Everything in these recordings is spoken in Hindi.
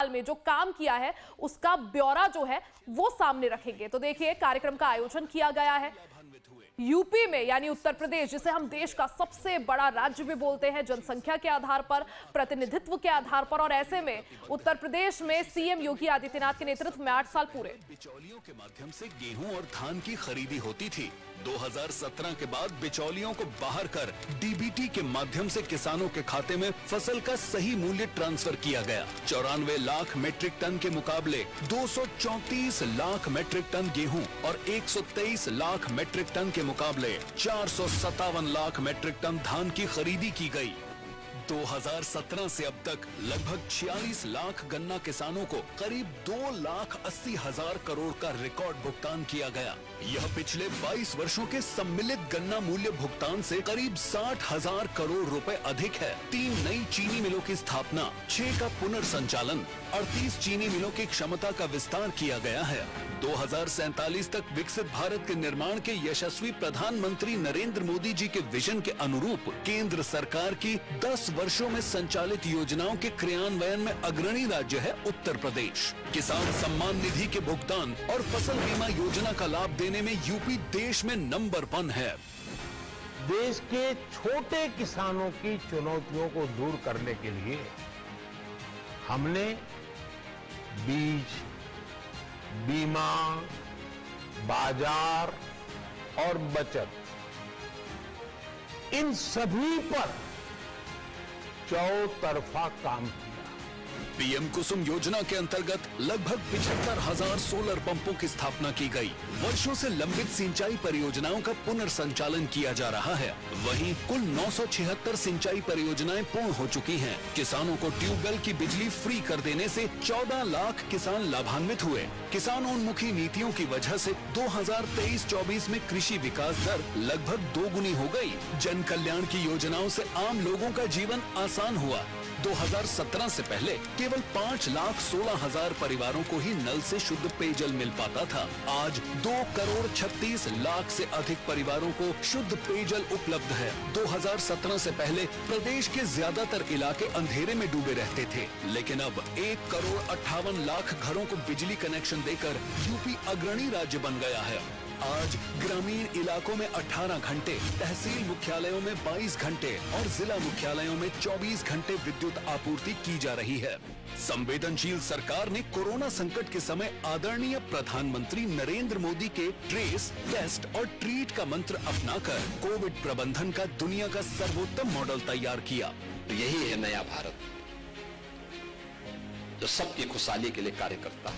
साल में जो काम किया है उसका ब्यौरा जो है वो सामने रखेंगे। तो देखिए, कार्यक्रम का आयोजन किया गया है यूपी में, यानी उत्तर प्रदेश, जिसे हम देश का सबसे बड़ा राज्य भी बोलते हैं जनसंख्या के आधार पर, प्रतिनिधित्व के आधार पर। और ऐसे में उत्तर प्रदेश में सीएम योगी आदित्यनाथ के नेतृत्व में 8 साल पूरे। बिचौलियों के माध्यम से गेहूं और धान की खरीदी होती थी। 2017 के बाद बिचौलियों को बाहर कर डीबीटी के माध्यम से किसानों के खाते में फसल का सही मूल्य ट्रांसफर किया गया। 94 लाख मीट्रिक टन के मुकाबले 234 लाख मीट्रिक टन गेहूं और 123 लाख मीट्रिक टन के मुकाबले 457 लाख मीट्रिक टन धान की खरीदी की गई। 2017 से अब तक लगभग 46 लाख गन्ना किसानों को करीब 2,80,000 करोड़ का रिकॉर्ड भुगतान किया गया। यह पिछले 22 वर्षों के सम्मिलित गन्ना मूल्य भुगतान से करीब 60,000 करोड़ रुपए अधिक है। 3 नई चीनी मिलों की स्थापना, 6 का पुनर्संचालन, 38 चीनी मिलों की क्षमता का विस्तार किया गया है। 2047 तक विकसित भारत के निर्माण के यशस्वी प्रधानमंत्री नरेंद्र मोदी जी के विजन के अनुरूप केंद्र सरकार की 10 वर्षों में संचालित योजनाओं के क्रियान्वयन में अग्रणी राज्य है उत्तर प्रदेश। किसान सम्मान निधि के भुगतान और फसल बीमा योजना का लाभ देने में यूपी देश में नंबर 1 है। देश के छोटे किसानों की चुनौतियों को दूर करने के लिए हमने बीज, बीमा, बाजार और बचत, इन सभी पर चौतरफा काम किया। पीएम कुसुम योजना के अंतर्गत लगभग 75,000 सोलर पंपों की स्थापना की गई। वर्षों से लंबित सिंचाई परियोजनाओं का पुनर्संचालन किया जा रहा है। वहीं कुल 976 सिंचाई परियोजनाएं पूर्ण हो चुकी हैं। किसानों को ट्यूबवेल की बिजली फ्री कर देने से 14 लाख किसान लाभान्वित हुए। किसानोन्मुखी नीतियों की वजह से 2023-24 में कृषि विकास दर लगभग 2 गुनी हो गई। जन कल्याण की योजनाओं से आम लोगों का जीवन आसान हुआ। 2017 से पहले केवल 5,16,000 परिवारों को ही नल से शुद्ध पेयजल मिल पाता था। आज 2,36,00,000 से अधिक परिवारों को शुद्ध पेयजल उपलब्ध है। 2017 से पहले प्रदेश के ज्यादातर इलाके अंधेरे में डूबे रहते थे, लेकिन अब 1,58,00,000 घरों को बिजली कनेक्शन देकर यूपी अग्रणी राज्य बन गया है। आज ग्रामीण इलाकों में 18 घंटे, तहसील मुख्यालयों में 22 घंटे और जिला मुख्यालयों में 24 घंटे विद्युत आपूर्ति की जा रही है। संवेदनशील सरकार ने कोरोना संकट के समय आदरणीय प्रधानमंत्री नरेंद्र मोदी के ट्रेस, टेस्ट और ट्रीट का मंत्र अपनाकर कोविड प्रबंधन का दुनिया का सर्वोत्तम मॉडल तैयार किया। तो यही है नया भारत, जो सबकी खुशहाली के लिए कार्य करता है,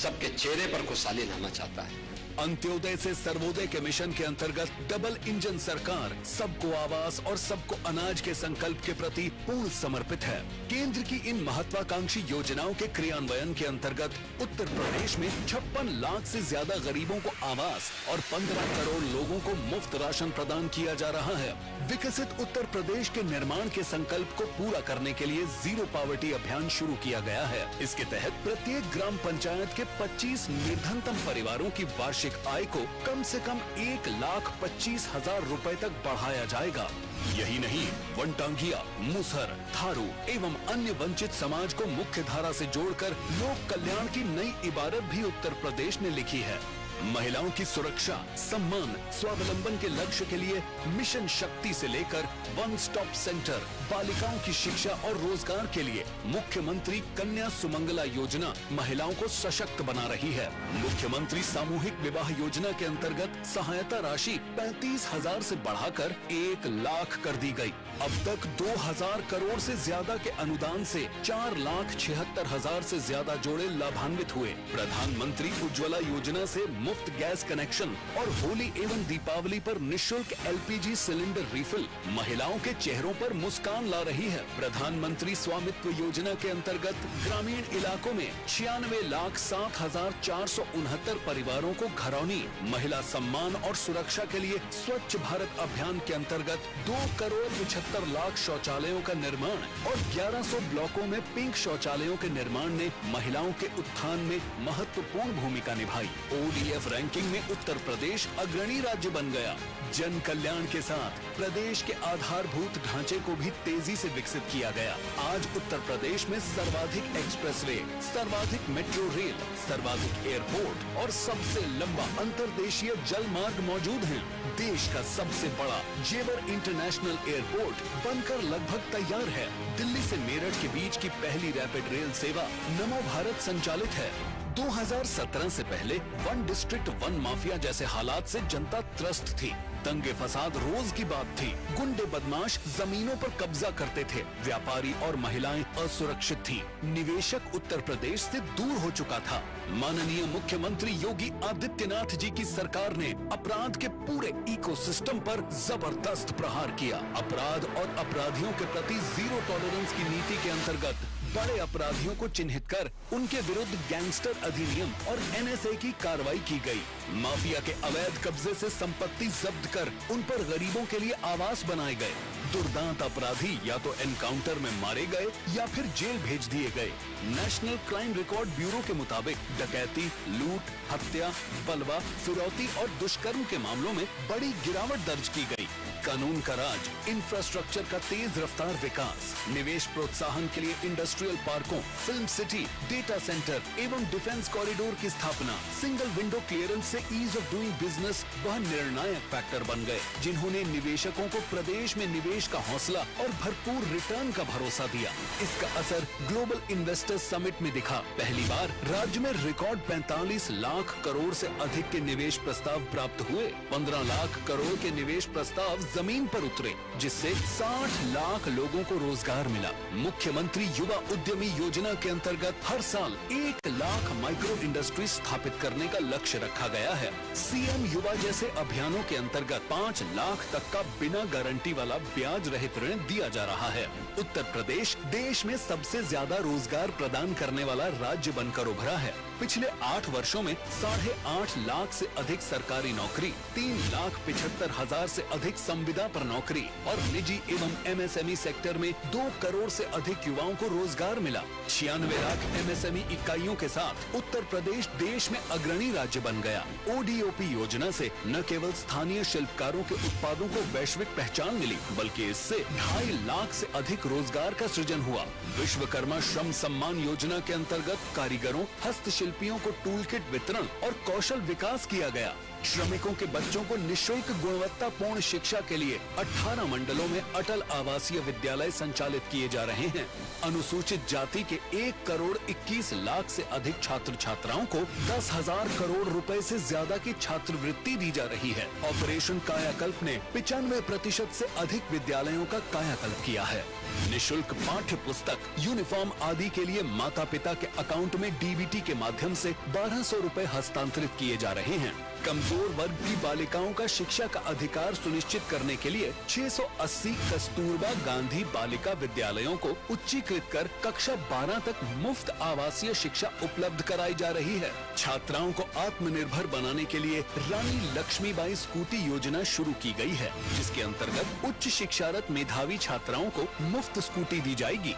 सबके चेहरे पर खुशहाली लाना चाहता है। अंत्योदय से सर्वोदय के मिशन के अंतर्गत डबल इंजन सरकार सबको आवास और सबको अनाज के संकल्प के प्रति पूर्ण समर्पित है। केंद्र की इन महत्वाकांक्षी योजनाओं के क्रियान्वयन के अंतर्गत उत्तर प्रदेश में 56 लाख से ज्यादा गरीबों को आवास और 15 करोड़ लोगों को मुफ्त राशन प्रदान किया जा रहा है। विकसित उत्तर प्रदेश के निर्माण के संकल्प को पूरा करने के लिए जीरो पॉवर्टी अभियान शुरू किया गया है। इसके तहत प्रत्येक ग्राम पंचायत के 25 निर्धनतम परिवारों की वार्षिक आय को कम से कम 1,25,000 रुपए तक बढ़ाया जाएगा। यही नहीं, वनटांगिया, मुसहर, थारू एवं अन्य वंचित समाज को मुख्य धारा से जोड़कर लोक कल्याण की नई इबारत भी उत्तर प्रदेश ने लिखी है। महिलाओं की सुरक्षा, सम्मान, स्वावलंबन के लक्ष्य के लिए मिशन शक्ति से लेकर वन स्टॉप सेंटर, बालिकाओं की शिक्षा और रोजगार के लिए मुख्यमंत्री कन्या सुमंगला योजना महिलाओं को सशक्त बना रही है। मुख्यमंत्री सामूहिक विवाह योजना के अंतर्गत सहायता राशि 35,000 से बढ़ाकर 1 लाख कर दी गई। अब तक 2,000 करोड़ से ज्यादा के अनुदान से 4,76,000 से ज्यादा जोड़े लाभान्वित हुए। प्रधानमंत्री उज्ज्वला योजना से मुफ्त गैस कनेक्शन और होली एवं दीपावली पर निःशुल्क LPG सिलेंडर रिफिल महिलाओं के चेहरों पर मुस्कान ला रही है। प्रधानमंत्री स्वामित्व योजना के अंतर्गत ग्रामीण इलाकों में 96,07,469 परिवारों को घरौनी। महिला सम्मान और सुरक्षा के लिए स्वच्छ भारत अभियान के अंतर्गत 2,75,00,000 शौचालयों का निर्माण और 1100 ब्लॉकों में पिंक शौचालयों के निर्माण ने महिलाओं के उत्थान में महत्वपूर्ण भूमिका निभाई। ODM ICF रैंकिंग में उत्तर प्रदेश अग्रणी राज्य बन गया। जन कल्याण के साथ प्रदेश के आधारभूत ढांचे को भी तेजी से विकसित किया गया। आज उत्तर प्रदेश में सर्वाधिक एक्सप्रेसवे, सर्वाधिक मेट्रो रेल, सर्वाधिक एयरपोर्ट और सबसे लंबा अंतर्देशीय जल मार्ग मौजूद हैं। देश का सबसे बड़ा जेवर इंटरनेशनल एयरपोर्ट बनकर लगभग तैयार है। दिल्ली से मेरठ के बीच की पहली रैपिड रेल सेवा नमो भारत संचालित है। 2017 से पहले वन डिस्ट्रिक्ट वन माफिया जैसे हालात से जनता त्रस्त थी। दंगे फसाद रोज की बात थी। गुंडे बदमाश जमीनों पर कब्जा करते थे। व्यापारी और महिलाएं असुरक्षित थी। निवेशक उत्तर प्रदेश से दूर हो चुका था। माननीय मुख्यमंत्री योगी आदित्यनाथ जी की सरकार ने अपराध के पूरे इकोसिस्टम पर जबरदस्त प्रहार किया। अपराध और अपराधियों के प्रति जीरो टॉलरेंस की नीति के अंतर्गत बड़े अपराधियों को चिन्हित कर उनके विरुद्ध गैंगस्टर अधिनियम और NSA की कार्रवाई की गई। माफिया के अवैध कब्जे से संपत्ति जब्त कर उन पर गरीबों के लिए आवास बनाए गए। दुर्दांत अपराधी या तो एनकाउंटर में मारे गए या फिर जेल भेज दिए गए। नेशनल क्राइम रिकॉर्ड ब्यूरो के मुताबिक डकैती, लूट, हत्या, बलवा, फिरौती और दुष्कर्म के मामलों में बड़ी गिरावट दर्ज की गई। कानून का राज, इंफ्रास्ट्रक्चर का तेज रफ्तार विकास, निवेश प्रोत्साहन के लिए इंडस्ट्रियल पार्कों, फिल्म सिटी, डेटा सेंटर एवं डिफेंस कॉरिडोर की स्थापना, सिंगल विंडो क्लियरेंस से ईज ऑफ डूइंग बिजनेस वह निर्णायक फैक्टर बन गए, जिन्होंने निवेशकों को प्रदेश में निवेश का हौसला और भरपूर रिटर्न का भरोसा दिया। इसका असर ग्लोबल इन्वेस्टर्स समिट में दिखा। पहली बार राज्य में रिकॉर्ड 45 लाख करोड़ से अधिक के निवेश प्रस्ताव प्राप्त हुए। 15 लाख करोड़ के निवेश प्रस्ताव जमीन पर उतरे, जिससे 60 लाख लोगों को रोजगार मिला। मुख्यमंत्री युवा उद्यमी योजना के अंतर्गत हर साल 1 लाख माइक्रो इंडस्ट्री स्थापित करने का लक्ष्य रखा गया है। CM युवा जैसे अभियानों के अंतर्गत 5 लाख तक का बिना गारंटी वाला ब्याज रहित ऋण दिया जा रहा है। उत्तर प्रदेश देश में सबसे ज्यादा रोजगार प्रदान करने वाला राज्य बनकर उभरा है। पिछले 8 वर्षों में 8.5 लाख से अधिक सरकारी नौकरी, 3,75,000 से अधिक संविदा पर नौकरी और निजी एवं MSME सेक्टर में 2 करोड़ से अधिक युवाओं को रोजगार मिला। 96 लाख MSME इकाइयों के साथ उत्तर प्रदेश देश में अग्रणी राज्य बन गया। ODOP योजना से न केवल स्थानीय शिल्पकारों के उत्पादों को वैश्विक पहचान मिली, बल्कि इससे 2.5 लाख से अधिक रोजगार का सृजन हुआ। विश्वकर्मा श्रम सम्मान योजना के अंतर्गत कारीगरों, हस्तशिल्पियों को टूल किट वितरण और कौशल विकास किया गया। श्रमिकों के बच्चों को निःशुल्क गुणवत्तापूर्ण शिक्षा के लिए 18 मंडलों में अटल आवासीय विद्यालय संचालित किए जा रहे हैं। अनुसूचित जाति के 1 करोड़ 21 लाख से अधिक छात्र छात्राओं को 10,000 करोड़ रुपए से ज्यादा की छात्रवृत्ति दी जा रही है। ऑपरेशन कायाकल्प ने 95% से अधिक विद्यालयों का कायाकल्प किया है। निःशुल्क पाठ्य पुस्तक, यूनिफॉर्म आदि के लिए माता पिता के अकाउंट में DBT के माध्यम से 1200 रुपए हस्तांतरित किए जा रहे हैं। कमजोर वर्ग की बालिकाओं का शिक्षा का अधिकार सुनिश्चित करने के लिए 680 कस्तूरबा गांधी बालिका विद्यालयों को उच्चीकृत कर कक्षा 12 तक मुफ्त आवासीय शिक्षा उपलब्ध कराई जा रही है। छात्राओं को आत्मनिर्भर बनाने के लिए रानी लक्ष्मीबाई स्कूटी योजना शुरू की गई है, जिसके अंतर्गत उच्च शिक्षारत मेधावी छात्राओं को मुफ्त स्कूटी दी जाएगी।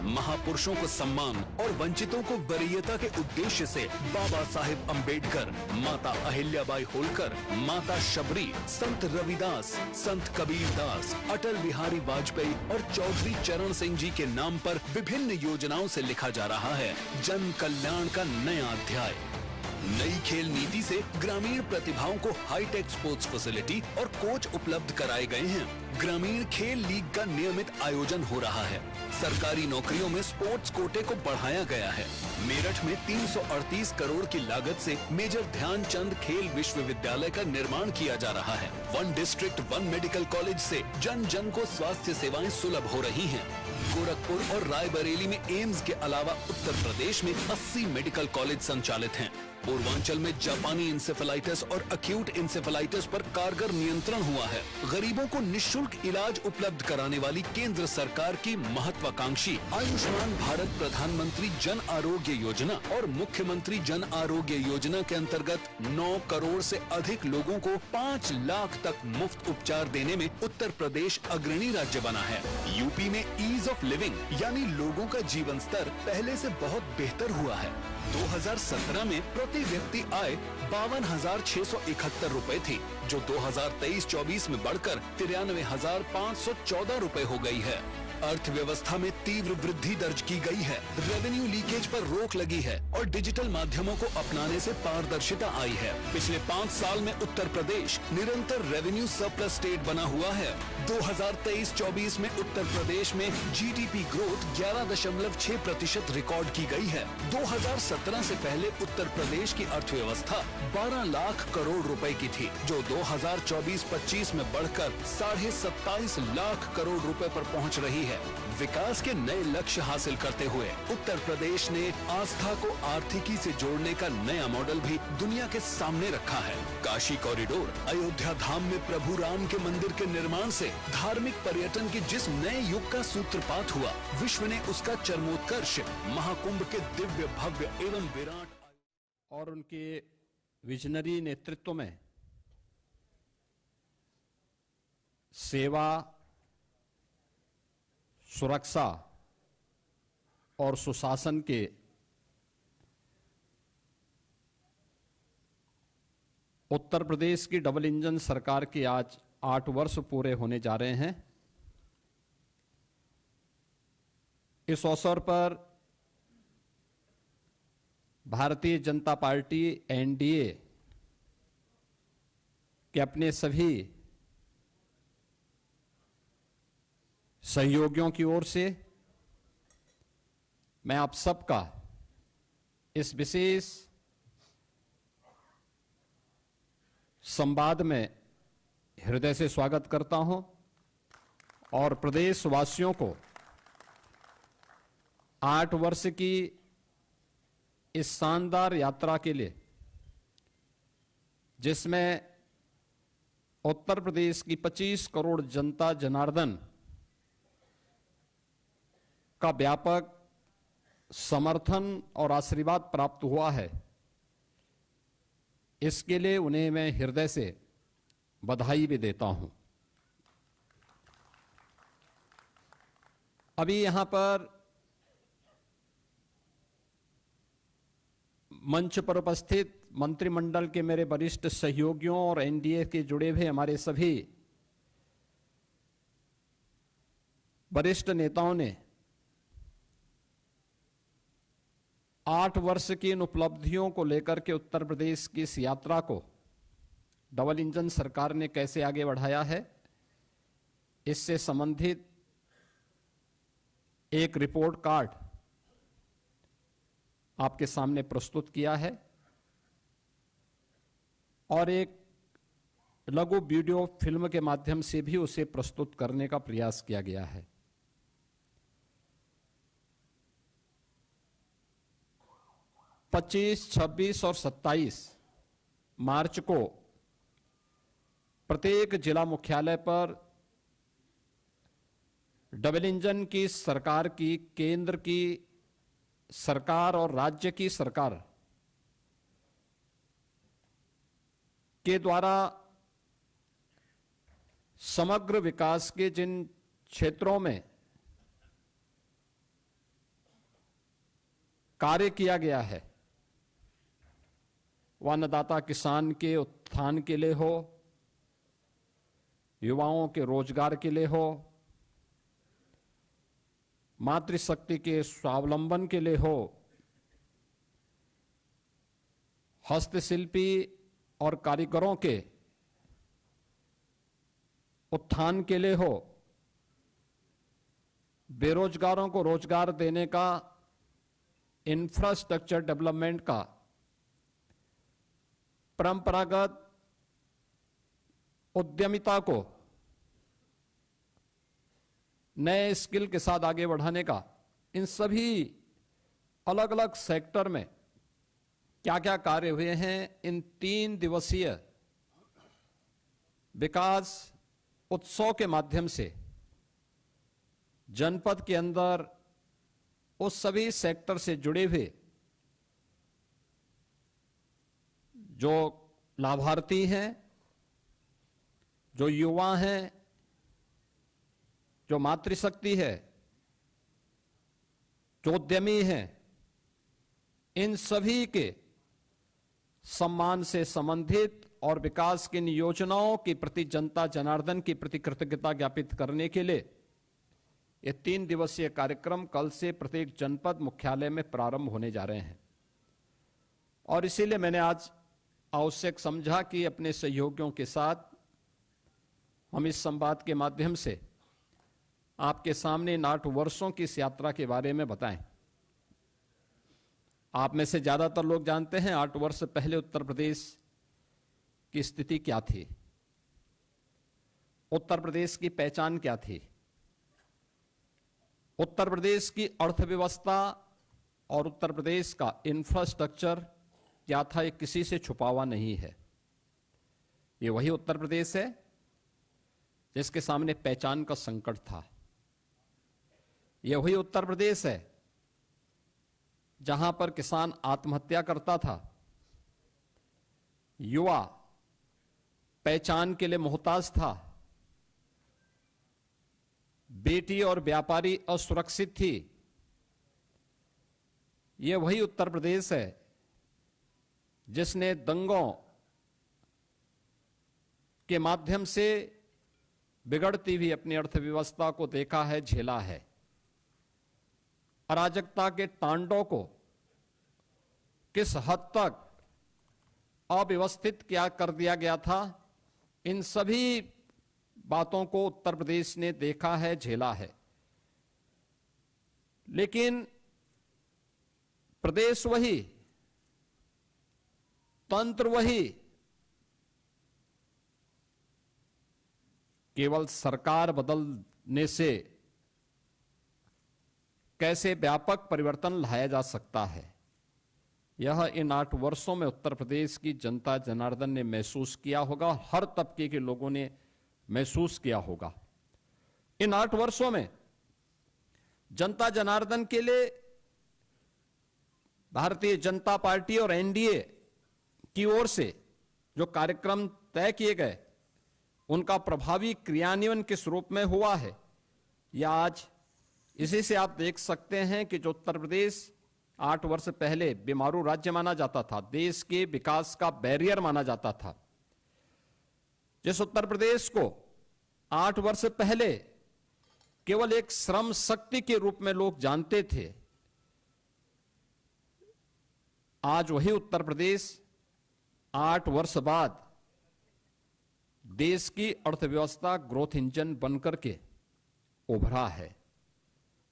महापुरुषों को सम्मान और वंचितों को वरीयता के उद्देश्य से बाबा साहेब अम्बेडकर, माता अहिल्याबाई होलकर, माता शबरी, संत रविदास, संत कबीरदास, अटल बिहारी वाजपेयी और चौधरी चरण सिंह जी के नाम पर विभिन्न योजनाओं से लिखा जा रहा है जन कल्याण का नया अध्याय। नई खेल नीति से ग्रामीण प्रतिभाओं को हाईटेक स्पोर्ट्स फैसिलिटी और कोच उपलब्ध कराए गए हैं। ग्रामीण खेल लीग का नियमित आयोजन हो रहा है। सरकारी नौकरियों में स्पोर्ट्स कोटे को बढ़ाया गया है। मेरठ में 338 करोड़ की लागत से मेजर ध्यानचंद खेल विश्वविद्यालय का निर्माण किया जा रहा है। 1 डिस्ट्रिक्ट 1 मेडिकल कॉलेज से जन जन को स्वास्थ्य सेवाएं सुलभ हो रही हैं। गोरखपुर और रायबरेली में एम्स के अलावा उत्तर प्रदेश में 80 मेडिकल कॉलेज संचालित हैं। पूर्वांचल में जापानी इंसेफेलाइटिस और एक्यूट इंसेफेलाइटिस पर कारगर नियंत्रण हुआ है। गरीबों को निःशुल्क इलाज उपलब्ध कराने वाली केंद्र सरकार की महत्वाकांक्षी आयुष्मान भारत प्रधानमंत्री जन आरोग्य योजना और मुख्यमंत्री जन आरोग्य योजना के अंतर्गत 9 करोड़ से अधिक लोगों को 5 लाख तक मुफ्त उपचार देने में उत्तर प्रदेश अग्रणी राज्य बना है। यूपी में ईज ऑफ लिविंग यानी लोगों का जीवन स्तर पहले से बहुत बेहतर हुआ है। 2017 में प्रति व्यक्ति आय 52,671 रुपए थी, जो 2023-24 में बढ़कर 93,514 रुपए हो गई है। अर्थव्यवस्था में तीव्र वृद्धि दर्ज की गई है, रेवेन्यू लीकेज पर रोक लगी है और डिजिटल माध्यमों को अपनाने से पारदर्शिता आई है। पिछले 5 साल में उत्तर प्रदेश निरंतर रेवेन्यू सरप्लस स्टेट बना हुआ है। 2023-24 में उत्तर प्रदेश में जीडीपी ग्रोथ 11.6% रिकॉर्ड की गई है। 2017 से पहले उत्तर प्रदेश की अर्थव्यवस्था 12 लाख करोड़ रुपए की थी, जो 2024-25 में बढ़कर 27.5 लाख करोड़ रुपए पर पहुंच रही है। विकास के नए लक्ष्य हासिल करते हुए उत्तर प्रदेश ने आस्था को आर्थिकी से जोड़ने का नया मॉडल भी दुनिया के सामने रखा है। काशी कॉरिडोर, अयोध्या धाम में प्रभु राम के मंदिर के निर्माण से धार्मिक पर्यटन के जिस नए युग का सूत्रपात हुआ, विश्व ने उसका चरमोत्कर्ष महाकुंभ के दिव्य भव्य एवं विराट और उनके विजनरी नेतृत्व में सेवा, सुरक्षा और सुशासन के उत्तर प्रदेश की डबल इंजन सरकार के आज 8 वर्ष पूरे होने जा रहे हैं। इस अवसर पर भारतीय जनता पार्टी एनडीए के अपने सभी सहयोगियों की ओर से मैं आप सबका इस विशेष संवाद में हृदय से स्वागत करता हूं और प्रदेशवासियों को 8 वर्ष की इस शानदार यात्रा के लिए, जिसमें उत्तर प्रदेश की 25 करोड़ जनता जनार्दन का व्यापक समर्थन और आशीर्वाद प्राप्त हुआ है, इसके लिए उन्हें मैं हृदय से बधाई भी देता हूं। अभी यहां पर मंच पर उपस्थित मंत्रिमंडल के मेरे वरिष्ठ सहयोगियों और एनडीए के जुड़े हुए हमारे सभी वरिष्ठ नेताओं ने 8 वर्ष की इन उपलब्धियों को लेकर के उत्तर प्रदेश की इस यात्रा को डबल इंजन सरकार ने कैसे आगे बढ़ाया है, इससे संबंधित एक रिपोर्ट कार्ड आपके सामने प्रस्तुत किया है और एक लघु वीडियो फिल्म के माध्यम से भी उसे प्रस्तुत करने का प्रयास किया गया है। 25, 26 और 27 मार्च को प्रत्येक जिला मुख्यालय पर डबल इंजन की सरकार की, केंद्र की सरकार और राज्य की सरकार के द्वारा समग्र विकास के जिन क्षेत्रों में कार्य किया गया है, वह अन्नदाता किसान के उत्थान के लिए हो, युवाओं के रोजगार के लिए हो, मातृशक्ति के स्वावलंबन के लिए हो, हस्तशिल्पी और कारीगरों के उत्थान के लिए हो, बेरोजगारों को रोजगार देने का, इंफ्रास्ट्रक्चर डेवलपमेंट का, परंपरागत उद्यमिता को नए स्किल के साथ आगे बढ़ाने का, इन सभी अलग अलग सेक्टर में क्या क्या कार्य हुए हैं, इन 3 दिवसीय विकास उत्सव के माध्यम से जनपद के अंदर उस सभी सेक्टर से जुड़े हुए जो लाभार्थी हैं, जो युवा हैं, जो मातृशक्ति है, जो उद्यमी हैं, इन सभी के सम्मान से संबंधित और विकास की इन योजनाओं के प्रति जनता जनार्दन की प्रति कृतज्ञता ज्ञापित करने के लिए ये 3 दिवसीय कार्यक्रम कल से प्रत्येक जनपद मुख्यालय में प्रारंभ होने जा रहे हैं। और इसीलिए मैंने आज आवश्यक समझा कि अपने सहयोगियों के साथ हम इस संवाद के माध्यम से आपके सामने इन 8 वर्षों की इस यात्रा के बारे में बताएं। आप में से ज्यादातर लोग जानते हैं 8 वर्ष पहले उत्तर प्रदेश की स्थिति क्या थी, उत्तर प्रदेश की पहचान क्या थी, उत्तर प्रदेश की अर्थव्यवस्था और उत्तर प्रदेश का इंफ्रास्ट्रक्चर क्या था, ये किसी से छुपा हुआ नहीं है। ये वही उत्तर प्रदेश है जिसके सामने पहचान का संकट था। यह वही उत्तर प्रदेश है जहां पर किसान आत्महत्या करता था, युवा पहचान के लिए मोहताज था, बेटी और व्यापारी असुरक्षित थी। यह वही उत्तर प्रदेश है जिसने दंगों के माध्यम से बिगड़ती हुई अपनी अर्थव्यवस्था को देखा है, झेला है। अराजकता के तांडव को किस हद तक अव्यवस्थित क्या कर दिया गया था, इन सभी बातों को उत्तर प्रदेश ने देखा है, झेला है। लेकिन प्रदेश वही, तंत्र वही, केवल सरकार बदलने से कैसे व्यापक परिवर्तन लाया जा सकता है, यह इन 8 वर्षों में उत्तर प्रदेश की जनता जनार्दन ने महसूस किया होगा, हर तबके के लोगों ने महसूस किया होगा। इन 8 वर्षों में जनता जनार्दन के लिए भारतीय जनता पार्टी और एनडीए की ओर से जो कार्यक्रम तय किए गए, उनका प्रभावी क्रियान्वयन किस रूप में हुआ है, यह आज इसी से आप देख सकते हैं कि जो उत्तर प्रदेश 8 वर्ष पहले बीमारू राज्य माना जाता था, देश के विकास का बैरियर माना जाता था, जिस उत्तर प्रदेश को 8 वर्ष पहले केवल एक श्रम शक्ति के रूप में लोग जानते थे, आज वही उत्तर प्रदेश 8 वर्ष बाद देश की अर्थव्यवस्था ग्रोथ इंजन बनकर के उभरा है।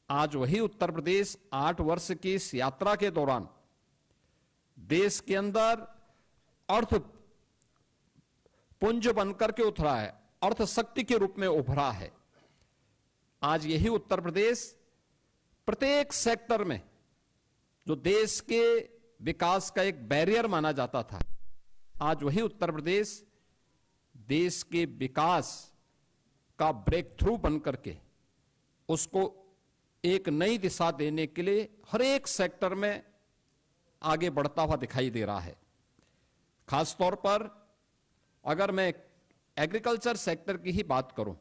आज वही उत्तर प्रदेश 8 वर्ष की इस यात्रा के दौरान देश के अंदर अर्थ पुंज बनकर के उतरा है, अर्थ शक्ति के रूप में उभरा है। आज यही उत्तर प्रदेश प्रत्येक सेक्टर में जो देश के विकास का एक बैरियर माना जाता था, आज वही उत्तर प्रदेश देश के विकास का ब्रेक थ्रू बनकर के उसको एक नई दिशा देने के लिए हर एक सेक्टर में आगे बढ़ता हुआ दिखाई दे रहा है। खासतौर पर अगर मैं एग्रीकल्चर सेक्टर की ही बात करूं,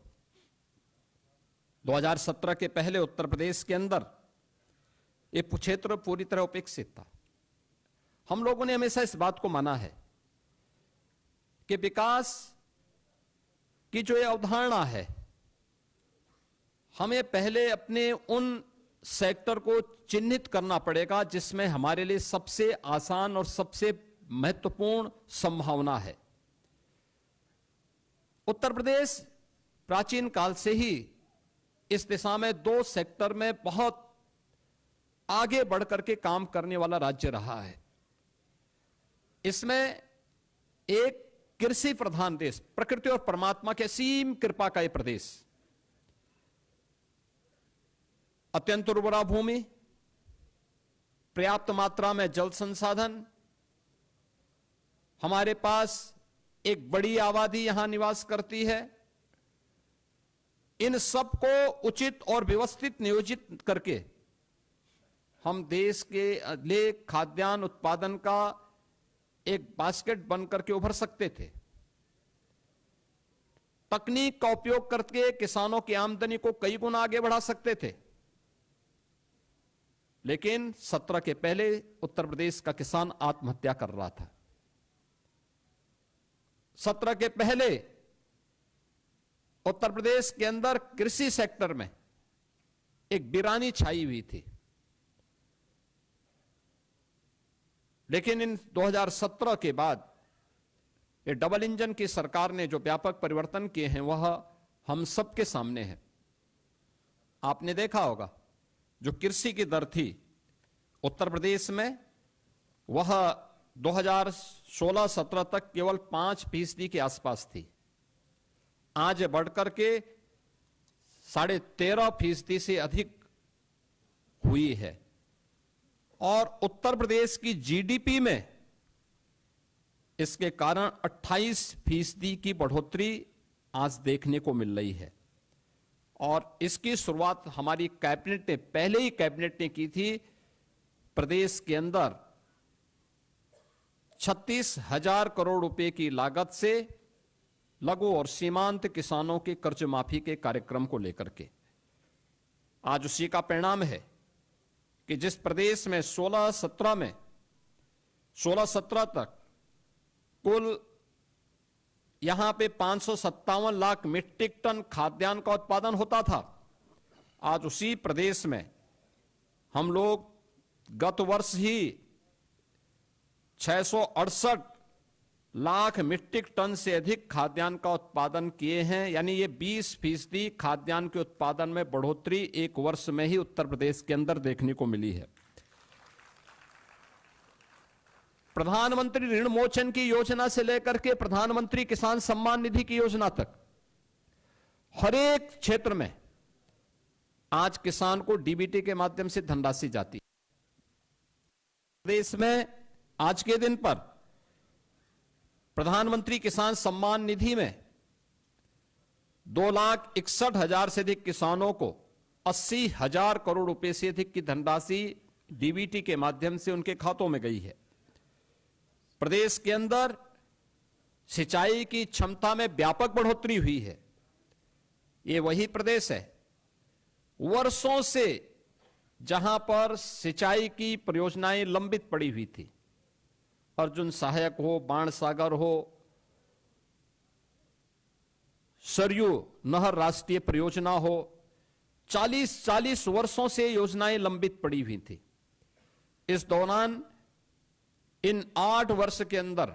2017 के पहले उत्तर प्रदेश के अंदर ये क्षेत्र पूरी तरह उपेक्षित था। हम लोगों ने हमेशा इस बात को माना है कि विकास की जो ये अवधारणा है, हमें पहले अपने उन सेक्टर को चिन्हित करना पड़ेगा जिसमें हमारे लिए सबसे आसान और सबसे महत्वपूर्ण संभावना है। उत्तर प्रदेश प्राचीन काल से ही इस दिशा में 2 सेक्टर में बहुत आगे बढ़कर के काम करने वाला राज्य रहा है। इसमें एक कृषि प्रधान देश, प्रकृति और परमात्मा के असीम कृपा का यह प्रदेश, अत्यंत उर्वरा भूमि, पर्याप्त मात्रा में जल संसाधन, हमारे पास एक बड़ी आबादी यहां निवास करती है। इन सब को उचित और व्यवस्थित नियोजित करके हम देश के लिए खाद्यान्न उत्पादन का एक बास्केट बनकर के उभर सकते थे। तकनीक का उपयोग करके किसानों की आमदनी को कई गुना आगे बढ़ा सकते थे। लेकिन 17 के पहले उत्तर प्रदेश का किसान आत्महत्या कर रहा था। सत्र के पहले उत्तर प्रदेश के अंदर कृषि सेक्टर में एक वीरानी छाई हुई थी, लेकिन इन 2017 के बाद ये डबल इंजन की सरकार ने जो व्यापक परिवर्तन किए हैं वह हम सबके सामने है। आपने देखा होगा जो कृषि की दर थी उत्तर प्रदेश में वह 2016-17 तक केवल 5% के आसपास थी, आज बढ़कर के 13.5% से अधिक हुई है। और उत्तर प्रदेश की जीडीपी में इसके कारण 28% की बढ़ोतरी आज देखने को मिल रही है। और इसकी शुरुआत हमारी कैबिनेट ने, पहले ही कैबिनेट ने की थी। प्रदेश के अंदर 36,000 करोड़ रुपए की लागत से लघु और सीमांत किसानों के कर्ज माफी के कार्यक्रम को लेकर के आज उसी का परिणाम है कि जिस प्रदेश में 16-17 तक कुल यहां पे 557 लाख मीट्रिक टन खाद्यान्न का उत्पादन होता था, आज उसी प्रदेश में हम लोग गत वर्ष ही 668 लाख मीट्रिक टन से अधिक खाद्यान्न का उत्पादन किए हैं। यानी ये 20% खाद्यान्न के उत्पादन में बढ़ोतरी एक वर्ष में ही उत्तर प्रदेश के अंदर देखने को मिली है। प्रधानमंत्री ऋण मोचन की योजना से लेकर के प्रधानमंत्री किसान सम्मान निधि की योजना तक हर एक क्षेत्र में आज किसान को डीबीटी के माध्यम से धनराशि जाती है। देश में आज के दिन पर प्रधानमंत्री किसान सम्मान निधि में 2,61,000 से अधिक किसानों को 80,000 करोड़ रुपए से अधिक की धनराशि डीबीटी के माध्यम से उनके खातों में गई है। प्रदेश के अंदर सिंचाई की क्षमता में व्यापक बढ़ोतरी हुई है। ये वही प्रदेश है वर्षों से जहां पर सिंचाई की परियोजनाएं लंबित पड़ी हुई थी। अर्जुन सहायक हो, बाणसागर हो, सरयू नहर राष्ट्रीय परियोजना हो, 40 वर्षों से योजनाएं लंबित पड़ी हुई थी। इस दौरान इन 8 वर्ष के अंदर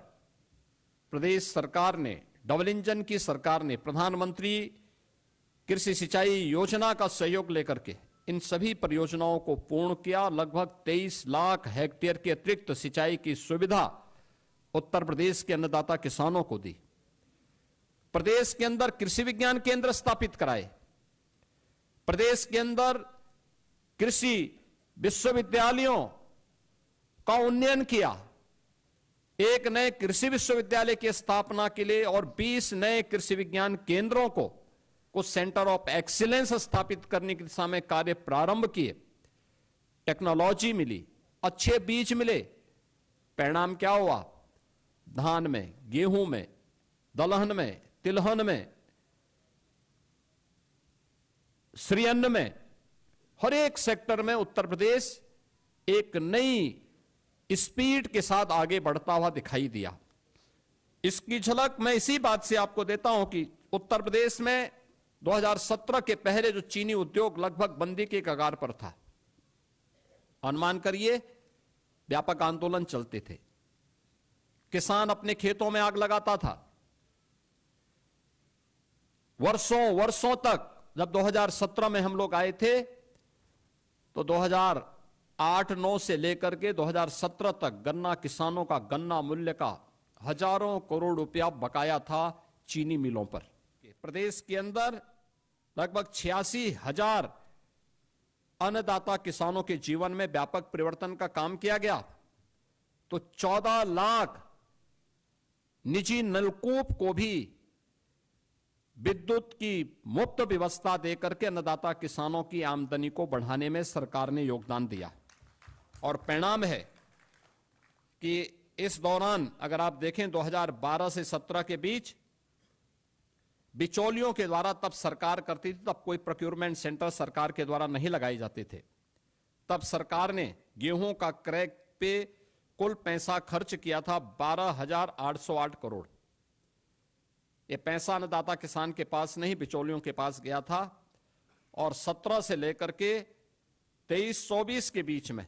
प्रदेश सरकार ने, डबल इंजन की सरकार ने प्रधानमंत्री कृषि सिंचाई योजना का सहयोग लेकर के इन सभी परियोजनाओं को पूर्ण किया। लगभग 23 लाख हेक्टेयर के अतिरिक्त सिंचाई की सुविधा उत्तर प्रदेश के अन्नदाता किसानों को दी। प्रदेश के अंदर कृषि विज्ञान केंद्र स्थापित कराए, प्रदेश के अंदर कृषि विश्वविद्यालयों का उन्नयन किया। एक नए कृषि विश्वविद्यालय की स्थापना के लिए और 20 नए कृषि विज्ञान केंद्रों को कुछ सेंटर ऑफ एक्सीलेंस स्थापित करने की दिशा में कार्य प्रारंभ किए। टेक्नोलॉजी मिली, अच्छे बीज मिले, परिणाम क्या हुआ? धान में, गेहूं में, दलहन में, तिलहन में, श्रीअन्न में, हर एक सेक्टर में उत्तर प्रदेश एक नई स्पीड के साथ आगे बढ़ता हुआ दिखाई दिया। इसकी झलक मैं इसी बात से आपको देता हूं कि उत्तर प्रदेश में 2017 के पहले जो चीनी उद्योग लगभग बंदी के कगार पर था, अनुमान करिए व्यापक आंदोलन चलते थे, किसान अपने खेतों में आग लगाता था। वर्षों तक जब 2017 में हम लोग आए थे तो 2008-9 से लेकर के 2017 तक गन्ना किसानों का गन्ना मूल्य का हजारों करोड़ रुपया बकाया था चीनी मिलों पर। प्रदेश के अंदर लगभग 86,000 अन्नदाता किसानों के जीवन में व्यापक परिवर्तन का काम किया गया। तो 14 लाख निजी नलकूप को भी विद्युत की मुफ्त व्यवस्था देकर के अन्नदाता किसानों की आमदनी को बढ़ाने में सरकार ने योगदान दिया। और परिणाम है कि इस दौरान अगर आप देखें 2012 से 17 के बीच बिचौलियों के द्वारा तब सरकार करती थी, तब कोई प्रोक्योरमेंट सेंटर सरकार के द्वारा नहीं लगाए जाते थे। तब सरकार ने गेहूं का क्रय पे कुल पैसा खर्च किया था 12,808 करोड़। ये पैसा अन्नदाता किसान के पास नहीं, बिचौलियों के पास गया था। और 17 से लेकर के 23-24 के बीच में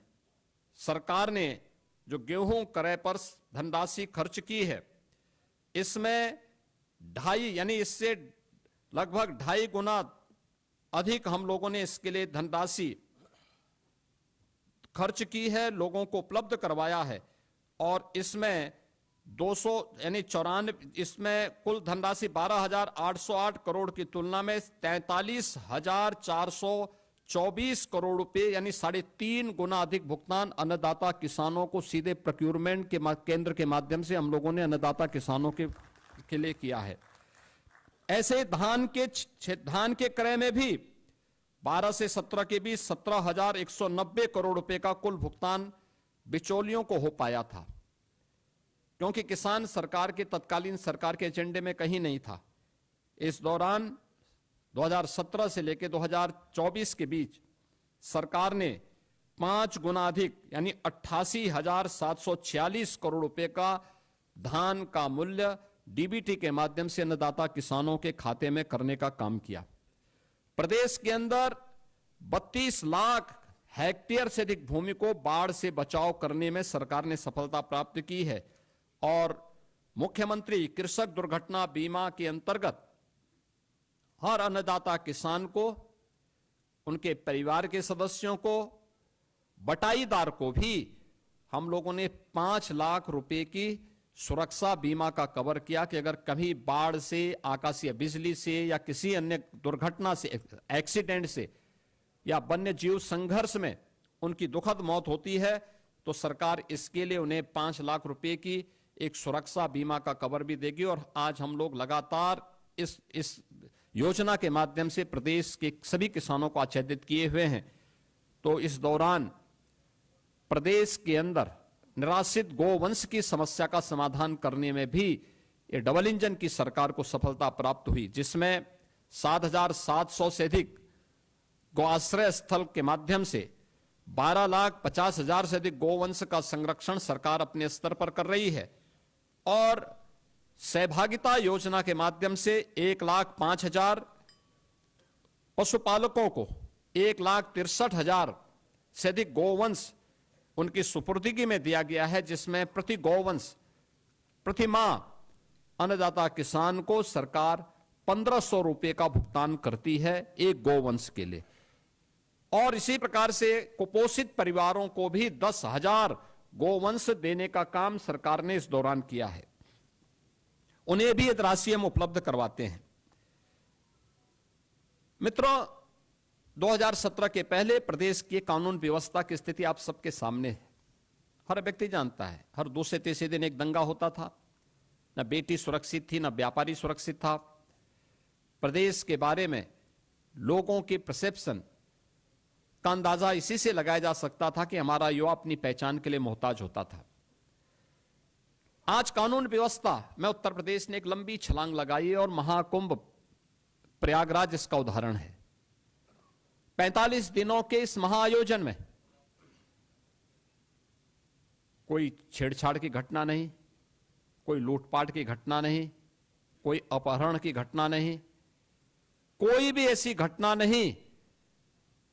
सरकार ने जो गेहूं क्रय पर धनराशि खर्च की है, इसमें 2.5 यानी इससे लगभग 2.5 गुना अधिक हम लोगों ने इसके लिए धनराशि खर्च की है, लोगों को उपलब्ध करवाया है। और इसमें 200 यानी 94, इसमें कुल धनराशि 12,808 करोड़ की तुलना में 43,424 करोड़ रुपए यानी 3.5 गुना अधिक भुगतान अन्नदाता किसानों को सीधे प्रोक्योरमेंट के केंद्र के माध्यम से हम लोगों ने अन्नदाता किसानों के लिए किया है। ऐसे धान के क्रय में भी 12 से 17 के बीच 17,190 करोड़ रुपए का कुल भुगतान बिचौलियों को हो पाया था, क्योंकि किसान सरकार के तत्कालीन सरकार के एजेंडे में कहीं नहीं था। इस दौरान 2017 से लेकर 2024 के बीच सरकार ने 5 गुना अधिक यानी 88,746 करोड़ रुपए का धान का मूल्य डीबीटी के माध्यम से अन्नदाता किसानों के खाते में करने का काम किया। प्रदेश के अंदर 32 लाख हेक्टेयर से अधिक भूमि को बाढ़ से बचाव करने में सरकार ने सफलता प्राप्त की है। और मुख्यमंत्री कृषक दुर्घटना बीमा के अंतर्गत हर अन्नदाता किसान को, उनके परिवार के सदस्यों को, बटाईदार को भी हम लोगों ने 5 लाख रुपए की सुरक्षा बीमा का कवर किया कि अगर कभी बाढ़ से, आकाशीय बिजली से या किसी अन्य दुर्घटना से, एक्सीडेंट से या वन्य जीव संघर्ष में उनकी दुखद मौत होती है तो सरकार इसके लिए उन्हें 5 लाख रुपए की एक सुरक्षा बीमा का कवर भी देगी। और आज हम लोग लगातार इस योजना के माध्यम से प्रदेश के सभी किसानों को आच्छादित किए हुए हैं। तो इस दौरान प्रदेश के अंदर निराश्रित गोवंश की समस्या का समाधान करने में भी ये डबल इंजन की सरकार को सफलता प्राप्त हुई, जिसमें 7,700 से अधिक गौआश्रय स्थल के माध्यम से 12,50,000 से अधिक गोवंश का संरक्षण सरकार अपने स्तर पर कर रही है। और सहभागिता योजना के माध्यम से 1,05,000 पशुपालकों को 1,63,000 से अधिक गोवंश उनकी सुपुर्दगी में दिया गया है, जिसमें प्रति गोवंश प्रति माह अन्नदाता किसान को सरकार 1,500 रुपए का भुगतान करती है एक गोवंश के लिए। और इसी प्रकार से कुपोषित परिवारों को भी 10,000 गोवंश देने का काम सरकार ने इस दौरान किया है। उन्हें भी ये राशि हम उपलब्ध करवाते हैं। मित्रों, 2017 के पहले प्रदेश की कानून व्यवस्था की स्थिति आप सबके सामने है, हर व्यक्ति जानता है। हर दूसरे तीसरे दिन एक दंगा होता था, न बेटी सुरक्षित थी, न व्यापारी सुरक्षित था। प्रदेश के बारे में लोगों की परसेप्शन का अंदाजा इसी से लगाया जा सकता था कि हमारा युवा अपनी पहचान के लिए मोहताज होता था। आज कानून व्यवस्था में उत्तर प्रदेश ने एक लंबी छलांग लगाई और महाकुंभ प्रयागराज इसका उदाहरण है। 45 दिनों के इस महाआयोजन में कोई छेड़छाड़ की घटना नहीं, कोई लूटपाट की घटना नहीं, कोई अपहरण की घटना नहीं, कोई भी ऐसी घटना नहीं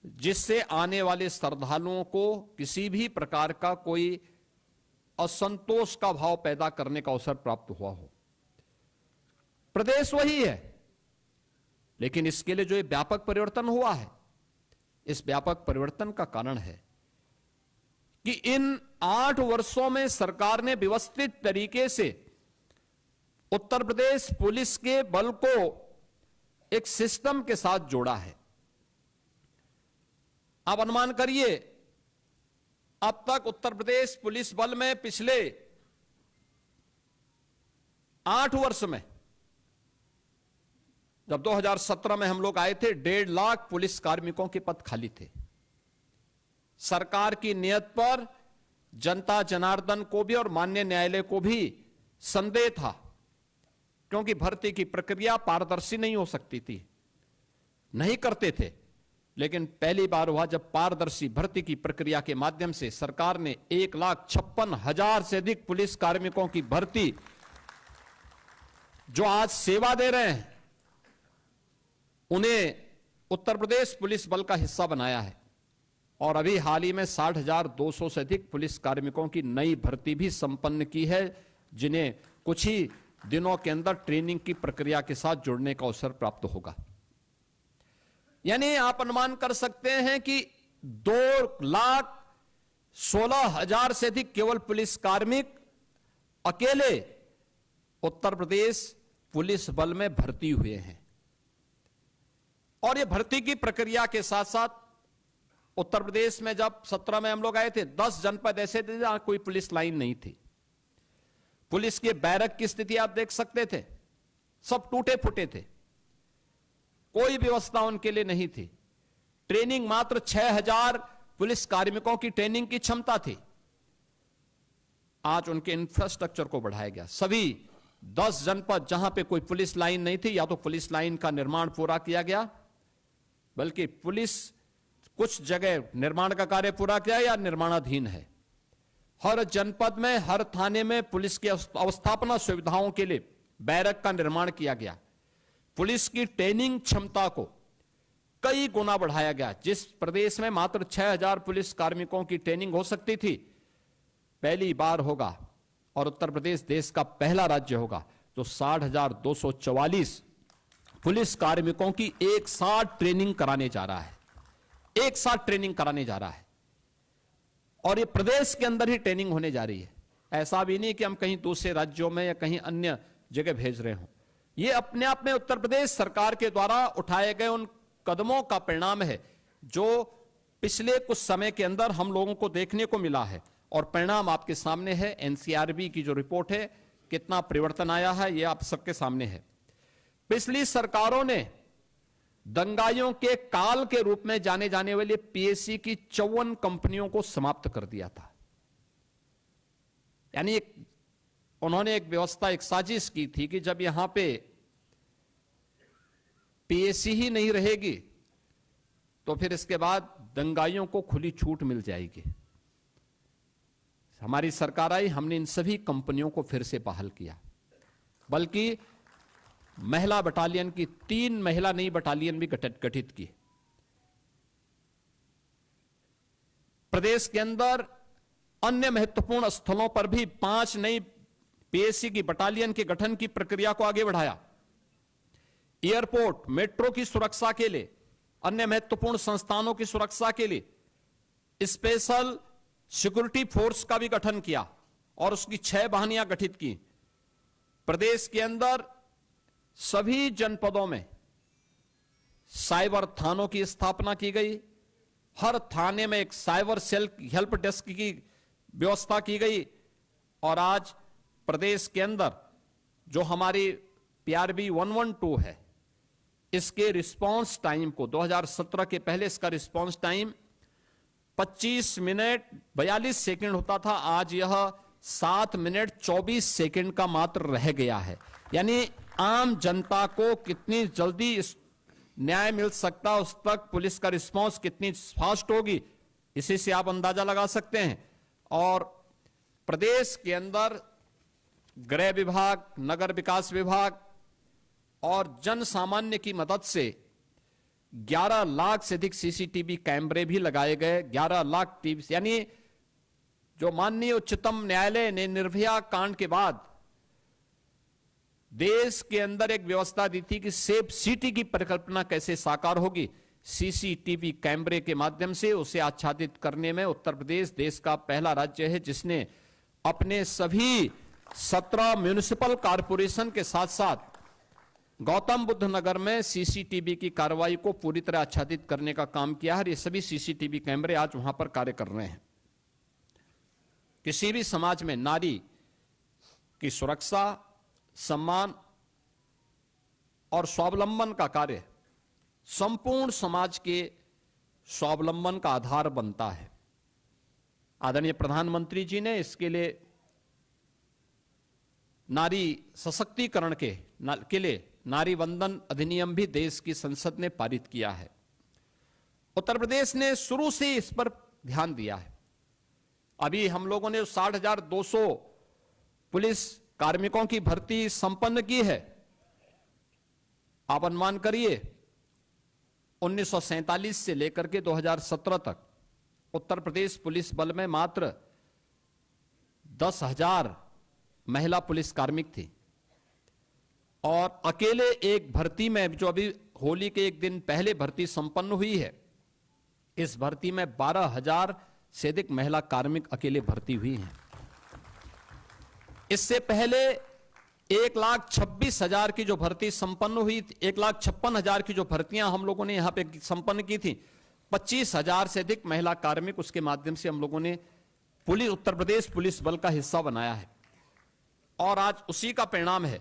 जिससे आने वाले श्रद्धालुओं को किसी भी प्रकार का कोई असंतोष का भाव पैदा करने का अवसर प्राप्त हुआ हो। प्रदेश वही है, लेकिन इसके लिए जो ये व्यापक परिवर्तन हुआ है, इस व्यापक परिवर्तन का कारण है कि इन 8 वर्षों में सरकार ने व्यवस्थित तरीके से उत्तर प्रदेश पुलिस के बल को एक सिस्टम के साथ जोड़ा है। आप अनुमान करिए, अब तक उत्तर प्रदेश पुलिस बल में पिछले 8 वर्ष में, जब 2017 में हम लोग आए थे, 1.5 लाख पुलिस कार्मिकों के पद खाली थे। सरकार की नियत पर जनता जनार्दन को भी और माननीय न्यायालय को भी संदेह था, क्योंकि भर्ती की प्रक्रिया पारदर्शी नहीं हो सकती थी, नहीं करते थे। लेकिन पहली बार हुआ जब पारदर्शी भर्ती की प्रक्रिया के माध्यम से सरकार ने 1,56,000 से अधिक पुलिस कार्मिकों की भर्ती जो आज सेवा दे रहे हैं उन्हें उत्तर प्रदेश पुलिस बल का हिस्सा बनाया है और अभी हाल ही में 60,200 से अधिक पुलिस कार्मिकों की नई भर्ती भी संपन्न की है, जिन्हें कुछ ही दिनों के अंदर ट्रेनिंग की प्रक्रिया के साथ जुड़ने का अवसर प्राप्त होगा। यानी आप अनुमान कर सकते हैं कि 2,16,000 से अधिक केवल पुलिस कार्मिक अकेले उत्तर प्रदेश पुलिस बल में भर्ती हुए हैं। और यह भर्ती की प्रक्रिया के साथ साथ उत्तर प्रदेश में जब 17 में हम लोग आए थे, 10 जनपद ऐसे थे जहां कोई पुलिस लाइन नहीं थी। पुलिस के बैरक की स्थिति आप देख सकते थे, सब टूटे फूटे थे, कोई व्यवस्था उनके लिए नहीं थी। ट्रेनिंग मात्र 6,000 पुलिस कार्मिकों की ट्रेनिंग की क्षमता थी। आज उनके इंफ्रास्ट्रक्चर को बढ़ाया गया। सभी 10 जनपद जहां पे कोई पुलिस लाइन नहीं थी, या तो पुलिस लाइन का निर्माण पूरा किया गया, बल्कि पुलिस कुछ जगह निर्माण का कार्य पूरा किया या निर्माणाधीन है। हर जनपद में, हर थाने में पुलिस की अवस्थापना सुविधाओं के लिए बैरक का निर्माण किया गया। पुलिस की ट्रेनिंग क्षमता को कई गुना बढ़ाया गया। जिस प्रदेश में मात्र 6,000 पुलिस कार्मिकों की ट्रेनिंग हो सकती थी, पहली बार होगा और उत्तर प्रदेश देश का पहला राज्य होगा जो 60,244 पुलिस कार्मिकों की एक साथ ट्रेनिंग कराने जा रहा है। एक साथ ट्रेनिंग कराने जा रहा है और ये प्रदेश के अंदर ही ट्रेनिंग होने जा रही है। ऐसा भी नहीं कि हम कहीं दूसरे राज्यों में या कहीं अन्य जगह भेज रहे हों। ये अपने आप में उत्तर प्रदेश सरकार के द्वारा उठाए गए उन कदमों का परिणाम है जो पिछले कुछ समय के अंदर हम लोगों को देखने को मिला है और परिणाम आपके सामने है। एनसीआरबी की जो रिपोर्ट है, कितना परिवर्तन आया है, यह आप सबके सामने है। पिछली सरकारों ने दंगाइयों के काल के रूप में जाने जाने वाली पीएससी की 54 कंपनियों को समाप्त कर दिया था। यानी उन्होंने एक व्यवस्था, एक साजिश की थी कि जब यहां पे पीएससी ही नहीं रहेगी तो फिर इसके बाद दंगाइयों को खुली छूट मिल जाएगी। हमारी सरकार आई, हमने इन सभी कंपनियों को फिर से बहाल किया, बल्कि महिला बटालियन की 3 महिला नई बटालियन भी गठित की। प्रदेश के अंदर अन्य महत्वपूर्ण स्थलों पर भी 5 नई पीएससी की बटालियन के गठन की प्रक्रिया को आगे बढ़ाया। एयरपोर्ट, मेट्रो की सुरक्षा के लिए, अन्य महत्वपूर्ण संस्थानों की सुरक्षा के लिए स्पेशल सिक्योरिटी फोर्स का भी गठन किया और उसकी 6 वाहिनियां गठित की। प्रदेश के अंदर सभी जनपदों में साइबर थानों की स्थापना की गई। हर थाने में एक साइबर सेल हेल्प डेस्क की व्यवस्था की गई और आज प्रदेश के अंदर जो हमारी PRB 112 है, इसके रिस्पांस टाइम को 2017 के पहले इसका रिस्पांस टाइम 25 मिनट 42 सेकंड होता था, आज यह 7 मिनट 24 सेकंड का मात्र रह गया है। यानी आम जनता को कितनी जल्दी न्याय मिल सकता, उस तक पुलिस का रिस्पांस कितनी फास्ट होगी, इसी से आप अंदाजा लगा सकते हैं। और प्रदेश के अंदर गृह विभाग, नगर विकास विभाग और जन सामान्य की मदद से 11 लाख से अधिक सीसीटीवी कैमरे भी लगाए गए। 11 लाख टीवी, यानी जो माननीय उच्चतम न्यायालय ने निर्भया कांड के बाद देश के अंदर एक व्यवस्था दी थी कि सेफ सिटी की परिकल्पना कैसे साकार होगी, सीसीटीवी कैमरे के माध्यम से उसे आच्छादित करने में उत्तर प्रदेश देश का पहला राज्य है जिसने अपने सभी 17 म्युनिसिपल कॉरपोरेशन के साथ साथ गौतम बुद्ध नगर में सीसीटीवी की कार्रवाई को पूरी तरह आच्छादित करने का काम किया है। ये सभी सीसीटीवी कैमरे आज वहां पर कार्य कर रहे हैं। किसी भी समाज में नारी की सुरक्षा, सम्मान और स्वावलंबन का कार्य संपूर्ण समाज के स्वावलंबन का आधार बनता है। आदरणीय प्रधानमंत्री जी ने इसके लिए नारी सशक्तिकरण के लिए नारी वंदन अधिनियम भी देश की संसद ने पारित किया है। उत्तर प्रदेश ने शुरू से इस पर ध्यान दिया है। अभी हम लोगों ने 60,200 पुलिस कार्मिकों की भर्ती संपन्न की है आप अनुमान करिए 1947 से लेकर के 2017 तक उत्तर प्रदेश पुलिस बल में मात्र 10,000 महिला पुलिस कार्मिक थी और अकेले एक भर्ती में जो अभी होली के एक दिन पहले भर्ती संपन्न हुई है, इस भर्ती में 12,000 से अधिक महिला कार्मिक अकेले भर्ती हुई हैं। इससे पहले 1,26,000 की जो भर्ती संपन्न हुई, 1,56,000 की जो भर्तियां हम लोगों ने यहां पे संपन्न की थी, 25,000 से अधिक महिला कार्मिक उसके माध्यम से हम लोगों ने उत्तर प्रदेश पुलिस बल का हिस्सा बनाया है। और आज उसी का परिणाम है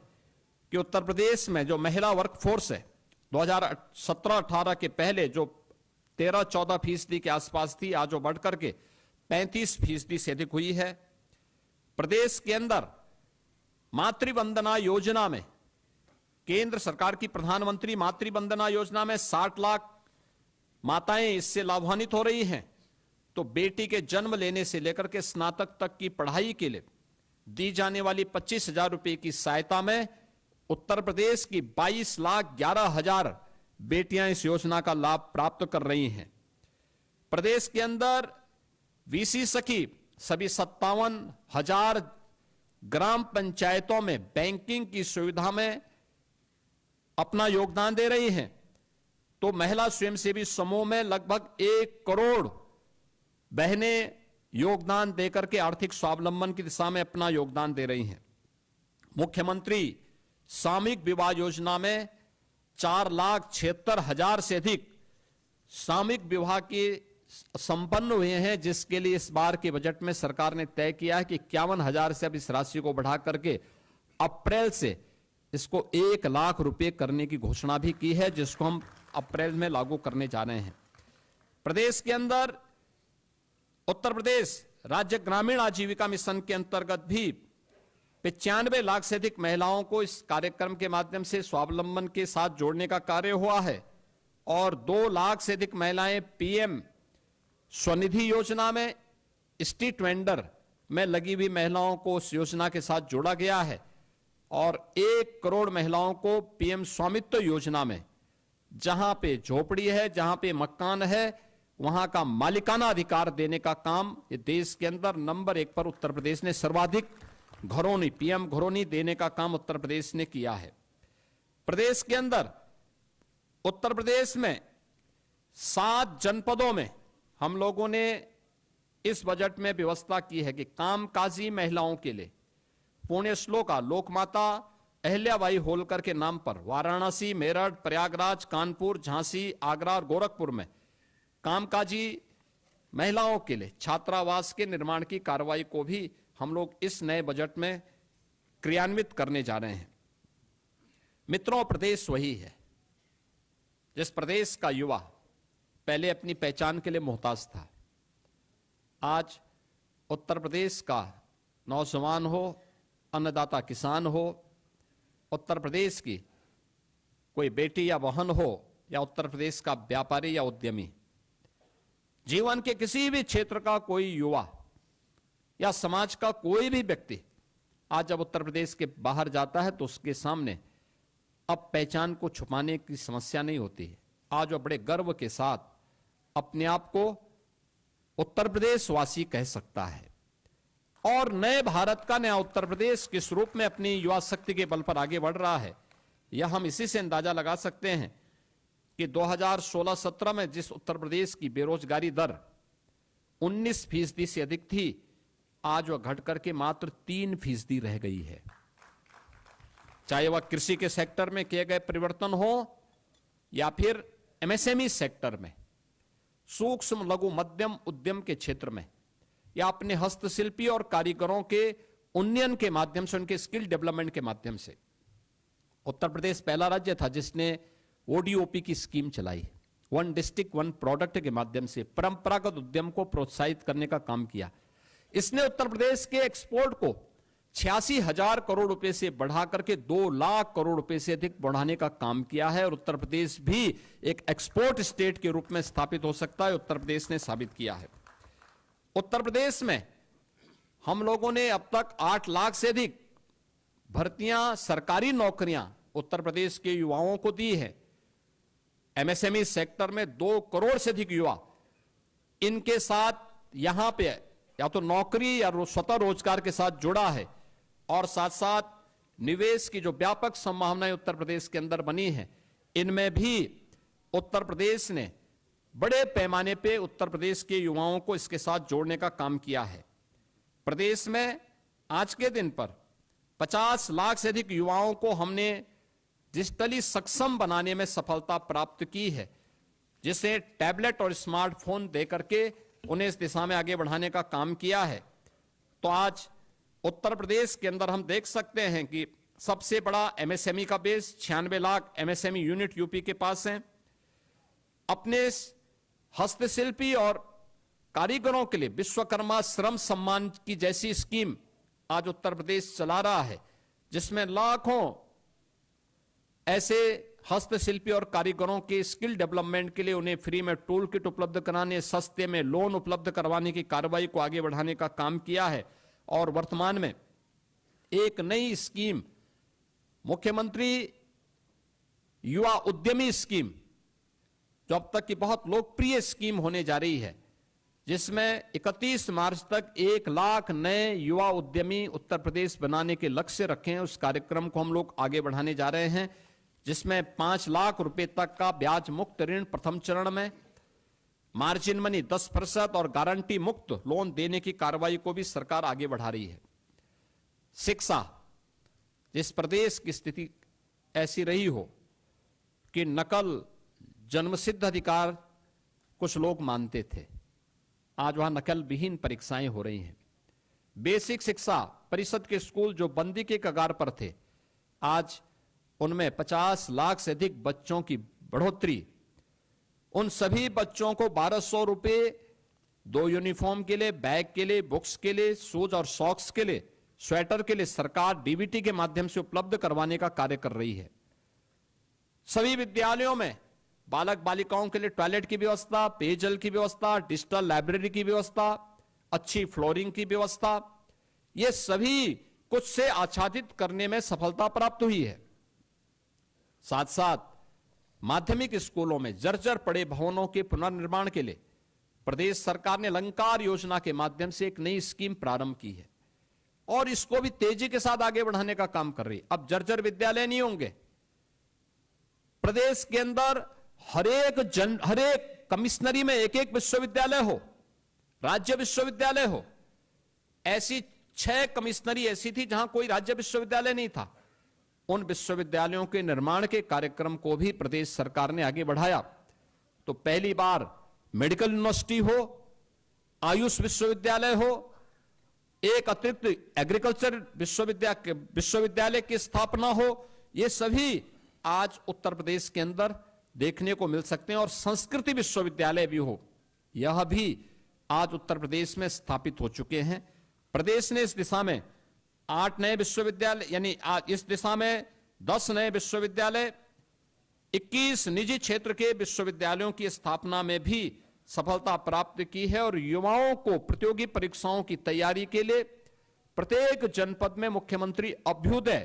कि उत्तर प्रदेश में जो महिला वर्कफोर्स है 2017-18 के पहले जो 13-14% के आसपास थी, आज वो बढ़कर के 35% से अधिक हुई है। प्रदेश के अंदर मातृवंदना योजना में, केंद्र सरकार की प्रधानमंत्री मातृवंदना योजना में 60 लाख माताएं इससे लाभान्वित हो रही हैं। तो बेटी के जन्म लेने से लेकर के स्नातक तक की पढ़ाई के लिए दी जाने वाली 25,000 रुपए की सहायता में उत्तर प्रदेश की 22,11,000 बेटियां इस योजना का लाभ प्राप्त कर रही हैं। प्रदेश के अंदर वीसी सखी सभी 57,000 ग्राम पंचायतों में बैंकिंग की सुविधा में अपना योगदान दे रही हैं। तो महिला स्वयंसेवी समूह में लगभग 1 करोड़ बहनें योगदान देकर के आर्थिक स्वावलंबन की दिशा में अपना योगदान दे रही हैं। मुख्यमंत्री सामूहिक विवाह योजना में 4,76,000 से अधिक सामूहिक विवाह के संपन्न हुए हैं, जिसके लिए इस बार के बजट में सरकार ने तय किया है कि 51,000 से अब इस राशि को बढ़ा करके अप्रैल से इसको 1 लाख रुपए करने की घोषणा भी की है, जिसको हम अप्रैल में लागू करने जा रहे हैं। प्रदेश के अंदर उत्तर प्रदेश राज्य ग्रामीण आजीविका मिशन के अंतर्गत भी 95 लाख से अधिक महिलाओं को इस कार्यक्रम के माध्यम से स्वावलंबन के साथ जोड़ने का कार्य हुआ है और 2 लाख से अधिक महिलाएं पीएम स्वनिधि योजना में स्ट्रीट वेंडर में लगी हुई महिलाओं को उस योजना के साथ जोड़ा गया है और 1 करोड़ महिलाओं को पीएम स्वामित्व योजना में, जहां पे झोपड़ी है, जहां पे मकान है, वहां का मालिकाना अधिकार देने का काम ये देश के अंदर नंबर 1 पर उत्तर प्रदेश ने सर्वाधिक घरौनी, पीएम घरौनी देने का काम उत्तर प्रदेश ने किया है। प्रदेश के अंदर उत्तर प्रदेश में 7 जनपदों में हम लोगों ने इस बजट में व्यवस्था की है कि कामकाजी महिलाओं के लिए पुण्य श्लोका लोकमाता अहिल्याबाई होलकर के नाम पर वाराणसी, मेरठ, प्रयागराज, कानपुर, झांसी, आगरा और गोरखपुर में कामकाजी महिलाओं के लिए छात्रावास के निर्माण की कार्रवाई को भी हम लोग इस नए बजट में क्रियान्वित करने जा रहे हैं। मित्रों, प्रदेश वही है जिस प्रदेश का युवा पहले अपनी पहचान के लिए मोहताज था। आज उत्तर प्रदेश का नौजवान हो, अन्नदाता किसान हो, उत्तर प्रदेश की कोई बेटी या बहन हो या उत्तर प्रदेश का व्यापारी या उद्यमी, जीवन के किसी भी क्षेत्र का कोई युवा या समाज का कोई भी व्यक्ति आज जब उत्तर प्रदेश के बाहर जाता है तो उसके सामने अब पहचान को छुपाने की समस्या नहीं होती है। आज वो बड़े गर्व के साथ अपने आप को उत्तर प्रदेश वासी कह सकता है और नए भारत का नया उत्तर प्रदेश किस रूप में अपनी युवा शक्ति के बल पर आगे बढ़ रहा है, यह हम इसी से अंदाजा लगा सकते हैं कि 2016-17 में जिस उत्तर प्रदेश की बेरोजगारी दर 19% से अधिक थी, आज वह घट करके मात्र 3% रह गई है। चाहे वह कृषि के सेक्टर में किए गए परिवर्तन हो या फिर एमएसएमई सेक्टर में, सूक्ष्म लघु मध्यम उद्यम के क्षेत्र में, या अपने हस्तशिल्पी और कारीगरों के उन्नयन के माध्यम से, उनके स्किल डेवलपमेंट के माध्यम से उत्तर प्रदेश पहला राज्य था जिसने ओडीओपी की स्कीम चलाई, 1 डिस्ट्रिक्ट 1 प्रोडक्ट के माध्यम से परंपरागत उद्यम को प्रोत्साहित करने का काम किया। इसने उत्तर प्रदेश के एक्सपोर्ट को 86,000 करोड़ रुपए से बढ़ा करके 2 लाख करोड़ रुपए से अधिक बढ़ाने का काम किया है और उत्तर प्रदेश भी एक एक्सपोर्ट स्टेट के रूप में स्थापित हो सकता है, उत्तर प्रदेश ने साबित किया है। उत्तर प्रदेश में हम लोगों ने अब तक 8 लाख से अधिक भर्तियां, सरकारी नौकरियां उत्तर प्रदेश के युवाओं को दी है। एमएसएमई सेक्टर में 2 करोड़ से अधिक युवा इनके साथ यहां पे या तो नौकरी या स्वतः रोजगार के साथ जुड़ा है, और साथ साथ निवेश की जो व्यापक संभावनाएं उत्तर प्रदेश के अंदर बनी हैं, इनमें भी उत्तर प्रदेश ने बड़े पैमाने पे उत्तर प्रदेश के युवाओं को इसके साथ जोड़ने का काम किया है। प्रदेश में आज के दिन पर 50 लाख से अधिक युवाओं को हमने डिजिटली सक्षम बनाने में सफलता प्राप्त की है, जिसे टैबलेट और स्मार्टफोन देकर के उन्हें इस दिशा में आगे बढ़ाने का काम किया है। तो आज उत्तर प्रदेश के अंदर हम देख सकते हैं कि सबसे बड़ा एमएसएमई का base 96 lakh MSME unit UP के पास है। अपने हस्तशिल्पी और कारीगरों के लिए विश्वकर्मा श्रम सम्मान की जैसी स्कीम आज उत्तर प्रदेश चला रहा है, जिसमें लाखों ऐसे हस्तशिल्पी और कारीगरों के स्किल डेवलपमेंट के लिए उन्हें फ्री में टूल किट उपलब्ध कराने, सस्ते में लोन उपलब्ध करवाने की कार्रवाई को आगे बढ़ाने का काम किया है। और वर्तमान में एक नई स्कीम मुख्यमंत्री युवा उद्यमी स्कीम, जो अब तक की बहुत लोकप्रिय स्कीम होने जा रही है, जिसमें 31 मार्च तक 1 लाख नए युवा उद्यमी उत्तर प्रदेश बनाने के लक्ष्य रखे हैं। उस कार्यक्रम को हम लोग आगे बढ़ाने जा रहे हैं, जिसमें 5 लाख रुपए तक का ब्याज मुक्त ऋण प्रथम चरण में, मार्जिन मनी 10% और गारंटी मुक्त लोन देने की कार्रवाई को भी सरकार आगे बढ़ा रही है। शिक्षा, जिस प्रदेश की स्थिति ऐसी रही हो कि नकल जन्मसिद्ध अधिकार कुछ लोग मानते थे, आज वहां नकल विहीन परीक्षाएं हो रही हैं। बेसिक शिक्षा परिषद के स्कूल जो बंदी के कगार पर थे, आज उनमें 50 लाख से अधिक बच्चों की बढ़ोतरी। उन सभी बच्चों को 1200 रुपए 2 यूनिफॉर्म के लिए, बैग के लिए, बुक्स के लिए, शूज और सॉक्स के लिए, स्वेटर के लिए सरकार डीबीटी के माध्यम से उपलब्ध करवाने का कार्य कर रही है। सभी विद्यालयों में बालक बालिकाओं के लिए टॉयलेट की व्यवस्था, पेयजल की व्यवस्था, डिजिटल लाइब्रेरी की व्यवस्था, अच्छी फ्लोरिंग की व्यवस्था, ये सभी कुछ से आच्छादित करने में सफलता प्राप्त हुई है। साथ साथ माध्यमिक स्कूलों में जर्जर पड़े भवनों के पुनर्निर्माण के लिए प्रदेश सरकार ने अलंकार योजना के माध्यम से एक नई स्कीम प्रारंभ की है, और इसको भी तेजी के साथ आगे बढ़ाने का काम कर रही है। अब जर्जर विद्यालय नहीं होंगे। प्रदेश के अंदर हर एक कमिश्नरी में एक विश्वविद्यालय हो, राज्य विश्वविद्यालय हो। ऐसी 6 कमिश्नरी ऐसी थी जहां कोई राज्य विश्वविद्यालय नहीं था। उन विश्वविद्यालयों के निर्माण के कार्यक्रम को भी प्रदेश सरकार ने आगे बढ़ाया। तो पहली बार मेडिकल यूनिवर्सिटी हो, आयुष विश्वविद्यालय हो, एक अतिरिक्त एग्रीकल्चर विश्वविद्यालय की स्थापना हो, ये सभी आज उत्तर प्रदेश के अंदर देखने को मिल सकते हैं। और संस्कृति विश्वविद्यालय भी हो, यह भी आज उत्तर प्रदेश में स्थापित हो चुके हैं। प्रदेश ने इस दिशा में 8 नए विश्वविद्यालय, यानी इस दिशा में 10 नए विश्वविद्यालय, 21 निजी क्षेत्र के विश्वविद्यालयों की स्थापना में भी सफलता प्राप्त की है। और युवाओं को प्रतियोगी परीक्षाओं की तैयारी के लिए प्रत्येक जनपद में मुख्यमंत्री अभ्युदय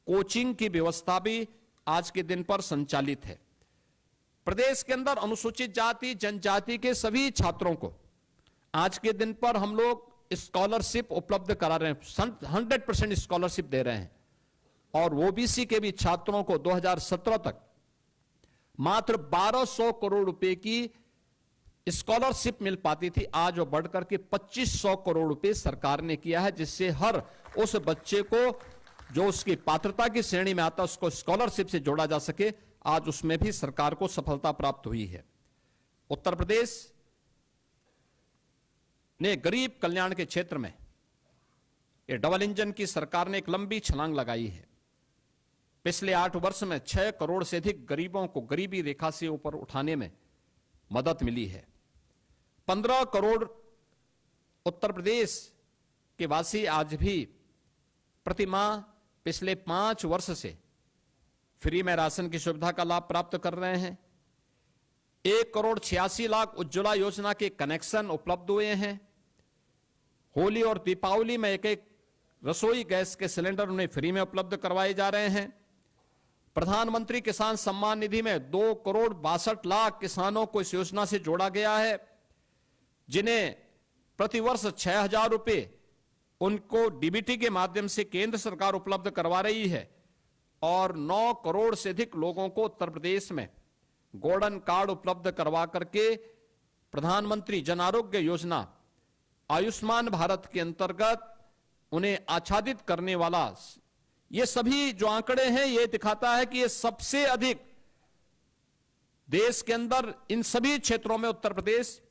कोचिंग की व्यवस्था भी आज के दिन पर संचालित है। प्रदेश के अंदर अनुसूचित जाति जनजाति के सभी छात्रों को आज के दिन पर हम लोग स्कॉलरशिप उपलब्ध करा रहे हैं, 100% स्कॉलरशिप दे रहे हैं। और ओबीसी के भी छात्रों को 2017 तक मात्र 1200 करोड़ रुपए की स्कॉलरशिप मिल पाती थी, आज वो बढ़कर के 2500 करोड़ रुपए सरकार ने किया है, जिससे हर उस बच्चे को जो उसकी पात्रता की श्रेणी में आता है उसको स्कॉलरशिप से जोड़ा जा सके। आज उसमें भी सरकार को सफलता प्राप्त हुई है। उत्तर प्रदेश ने गरीब कल्याण के क्षेत्र में ये डबल इंजन की सरकार ने एक लंबी छलांग लगाई है। पिछले 8 वर्ष में 6 करोड़ से अधिक गरीबों को गरीबी रेखा से ऊपर उठाने में मदद मिली है। 15 करोड़ उत्तर प्रदेश के वासी आज भी प्रतिमाह पिछले 5 वर्ष से फ्री में राशन की सुविधा का लाभ प्राप्त कर रहे हैं। 1 करोड़ 86 लाख उज्ज्वला योजना के कनेक्शन उपलब्ध हुए हैं। होली और दीपावली में एक रसोई गैस के सिलेंडर उन्हें फ्री में उपलब्ध करवाए जा रहे हैं। प्रधानमंत्री किसान सम्मान निधि में 2,62,00,000 किसानों को इस योजना से जोड़ा गया है, जिन्हें प्रतिवर्ष 6,000 रुपए उनको डीबीटी के माध्यम से केंद्र सरकार उपलब्ध करवा रही है और 9 करोड़ से अधिक लोगों को उत्तर प्रदेश में गोल्डन कार्ड उपलब्ध करवा करके प्रधानमंत्री जन आरोग्य योजना आयुष्मान भारत के अंतर्गत उन्हें आच्छादित करने वाला ये सभी जो आंकड़े हैं ये दिखाता है कि ये सबसे अधिक देश के अंदर इन सभी क्षेत्रों में उत्तर प्रदेश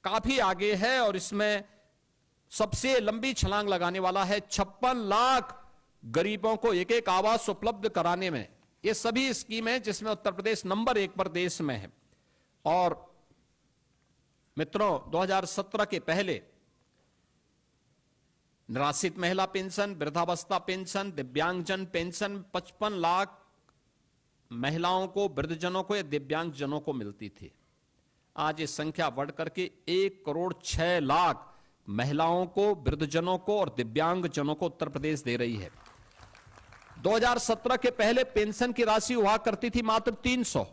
काफी आगे है और इसमें सबसे लंबी छलांग लगाने वाला है। 56 लाख गरीबों को एक एक आवास उपलब्ध कराने में ये सभी स्कीमें जिसमें उत्तर प्रदेश नंबर 1 पर देश में है। और मित्रों 2017 के पहले निराश्रित महिला पेंशन, वृद्धावस्था पेंशन, दिव्यांगजन पेंशन 55 लाख महिलाओं को, वृद्धजनों को या दिव्यांगजनों को मिलती थी। आज ये संख्या बढ़ करके 1,06,00,000 महिलाओं को, वृद्धजनों को और दिव्यांगजनों को उत्तर प्रदेश दे रही है। 2017 के पहले पेंशन की राशि हुआ करती थी मात्र 300।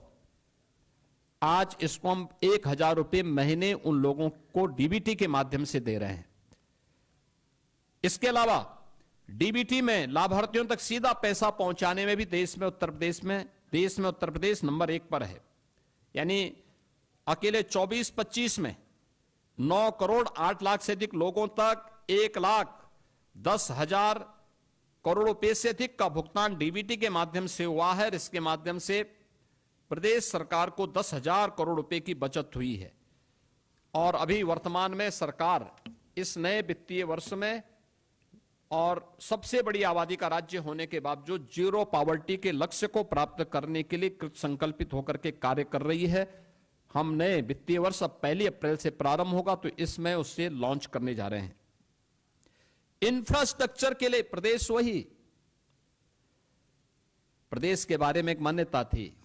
आज इसको हम 1,000 रुपए महीने उन लोगों को डीबीटी के माध्यम से दे रहे हैं। इसके अलावा डीबीटी में लाभार्थियों तक सीधा पैसा पहुंचाने में भी देश में उत्तर प्रदेश नंबर 1 पर है। यानी अकेले 24-25 में 9 करोड़ 8 लाख से अधिक लोगों तक 1,10,000 करोड़ रुपए से अधिक का भुगतान डीबीटी के माध्यम से हुआ है। इसके माध्यम से प्रदेश सरकार को 10,000 करोड़ रुपए की बचत हुई है। और अभी वर्तमान में सरकार इस नए वित्तीय वर्ष में और सबसे बड़ी आबादी का राज्य होने के बावजूद जीरो पॉवर्टी के लक्ष्य को प्राप्त करने के लिए कृत संकल्पित होकर के कार्य कर रही है। हम नए वित्तीय वर्ष अब 1 अप्रैल से प्रारंभ होगा तो इसमें उससे लॉन्च करने जा रहे हैं। इंफ्रास्ट्रक्चर के लिए प्रदेश के बारे में एक मान्यता थी,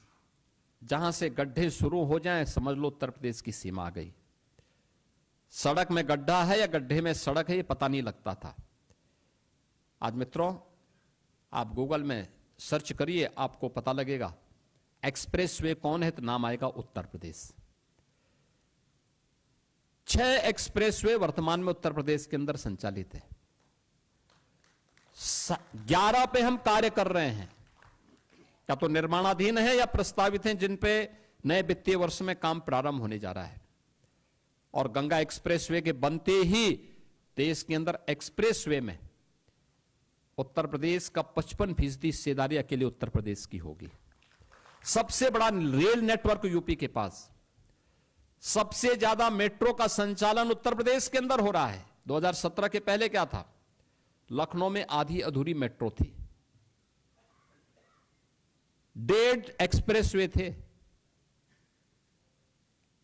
जहां से गड्ढे शुरू हो जाएं समझ लो उत्तर प्रदेश की सीमा आ गई। सड़क में गड्ढा है या गड्ढे में सड़क है ये पता नहीं लगता था। आज मित्रों आप गूगल में सर्च करिए, आपको पता लगेगा एक्सप्रेसवे कौन है तो नाम आएगा उत्तर प्रदेश। 6 एक्सप्रेसवे वर्तमान में उत्तर प्रदेश के अंदर संचालित है। 11 पे हम कार्य कर रहे हैं, या तो निर्माणाधीन है या प्रस्तावित हैं, जिन पे नए वित्तीय वर्ष में काम प्रारंभ होने जा रहा है। और गंगा एक्सप्रेसवे के बनते ही देश के अंदर एक्सप्रेसवे में उत्तर प्रदेश का 55% हिस्सेदारी अकेले उत्तर प्रदेश की होगी। सबसे बड़ा रेल नेटवर्क यूपी के पास, सबसे ज्यादा मेट्रो का संचालन उत्तर प्रदेश के अंदर हो रहा है। 2017 के पहले क्या था? लखनऊ में आधी अधूरी मेट्रो थी, 1.5 एक्सप्रेसवे थे।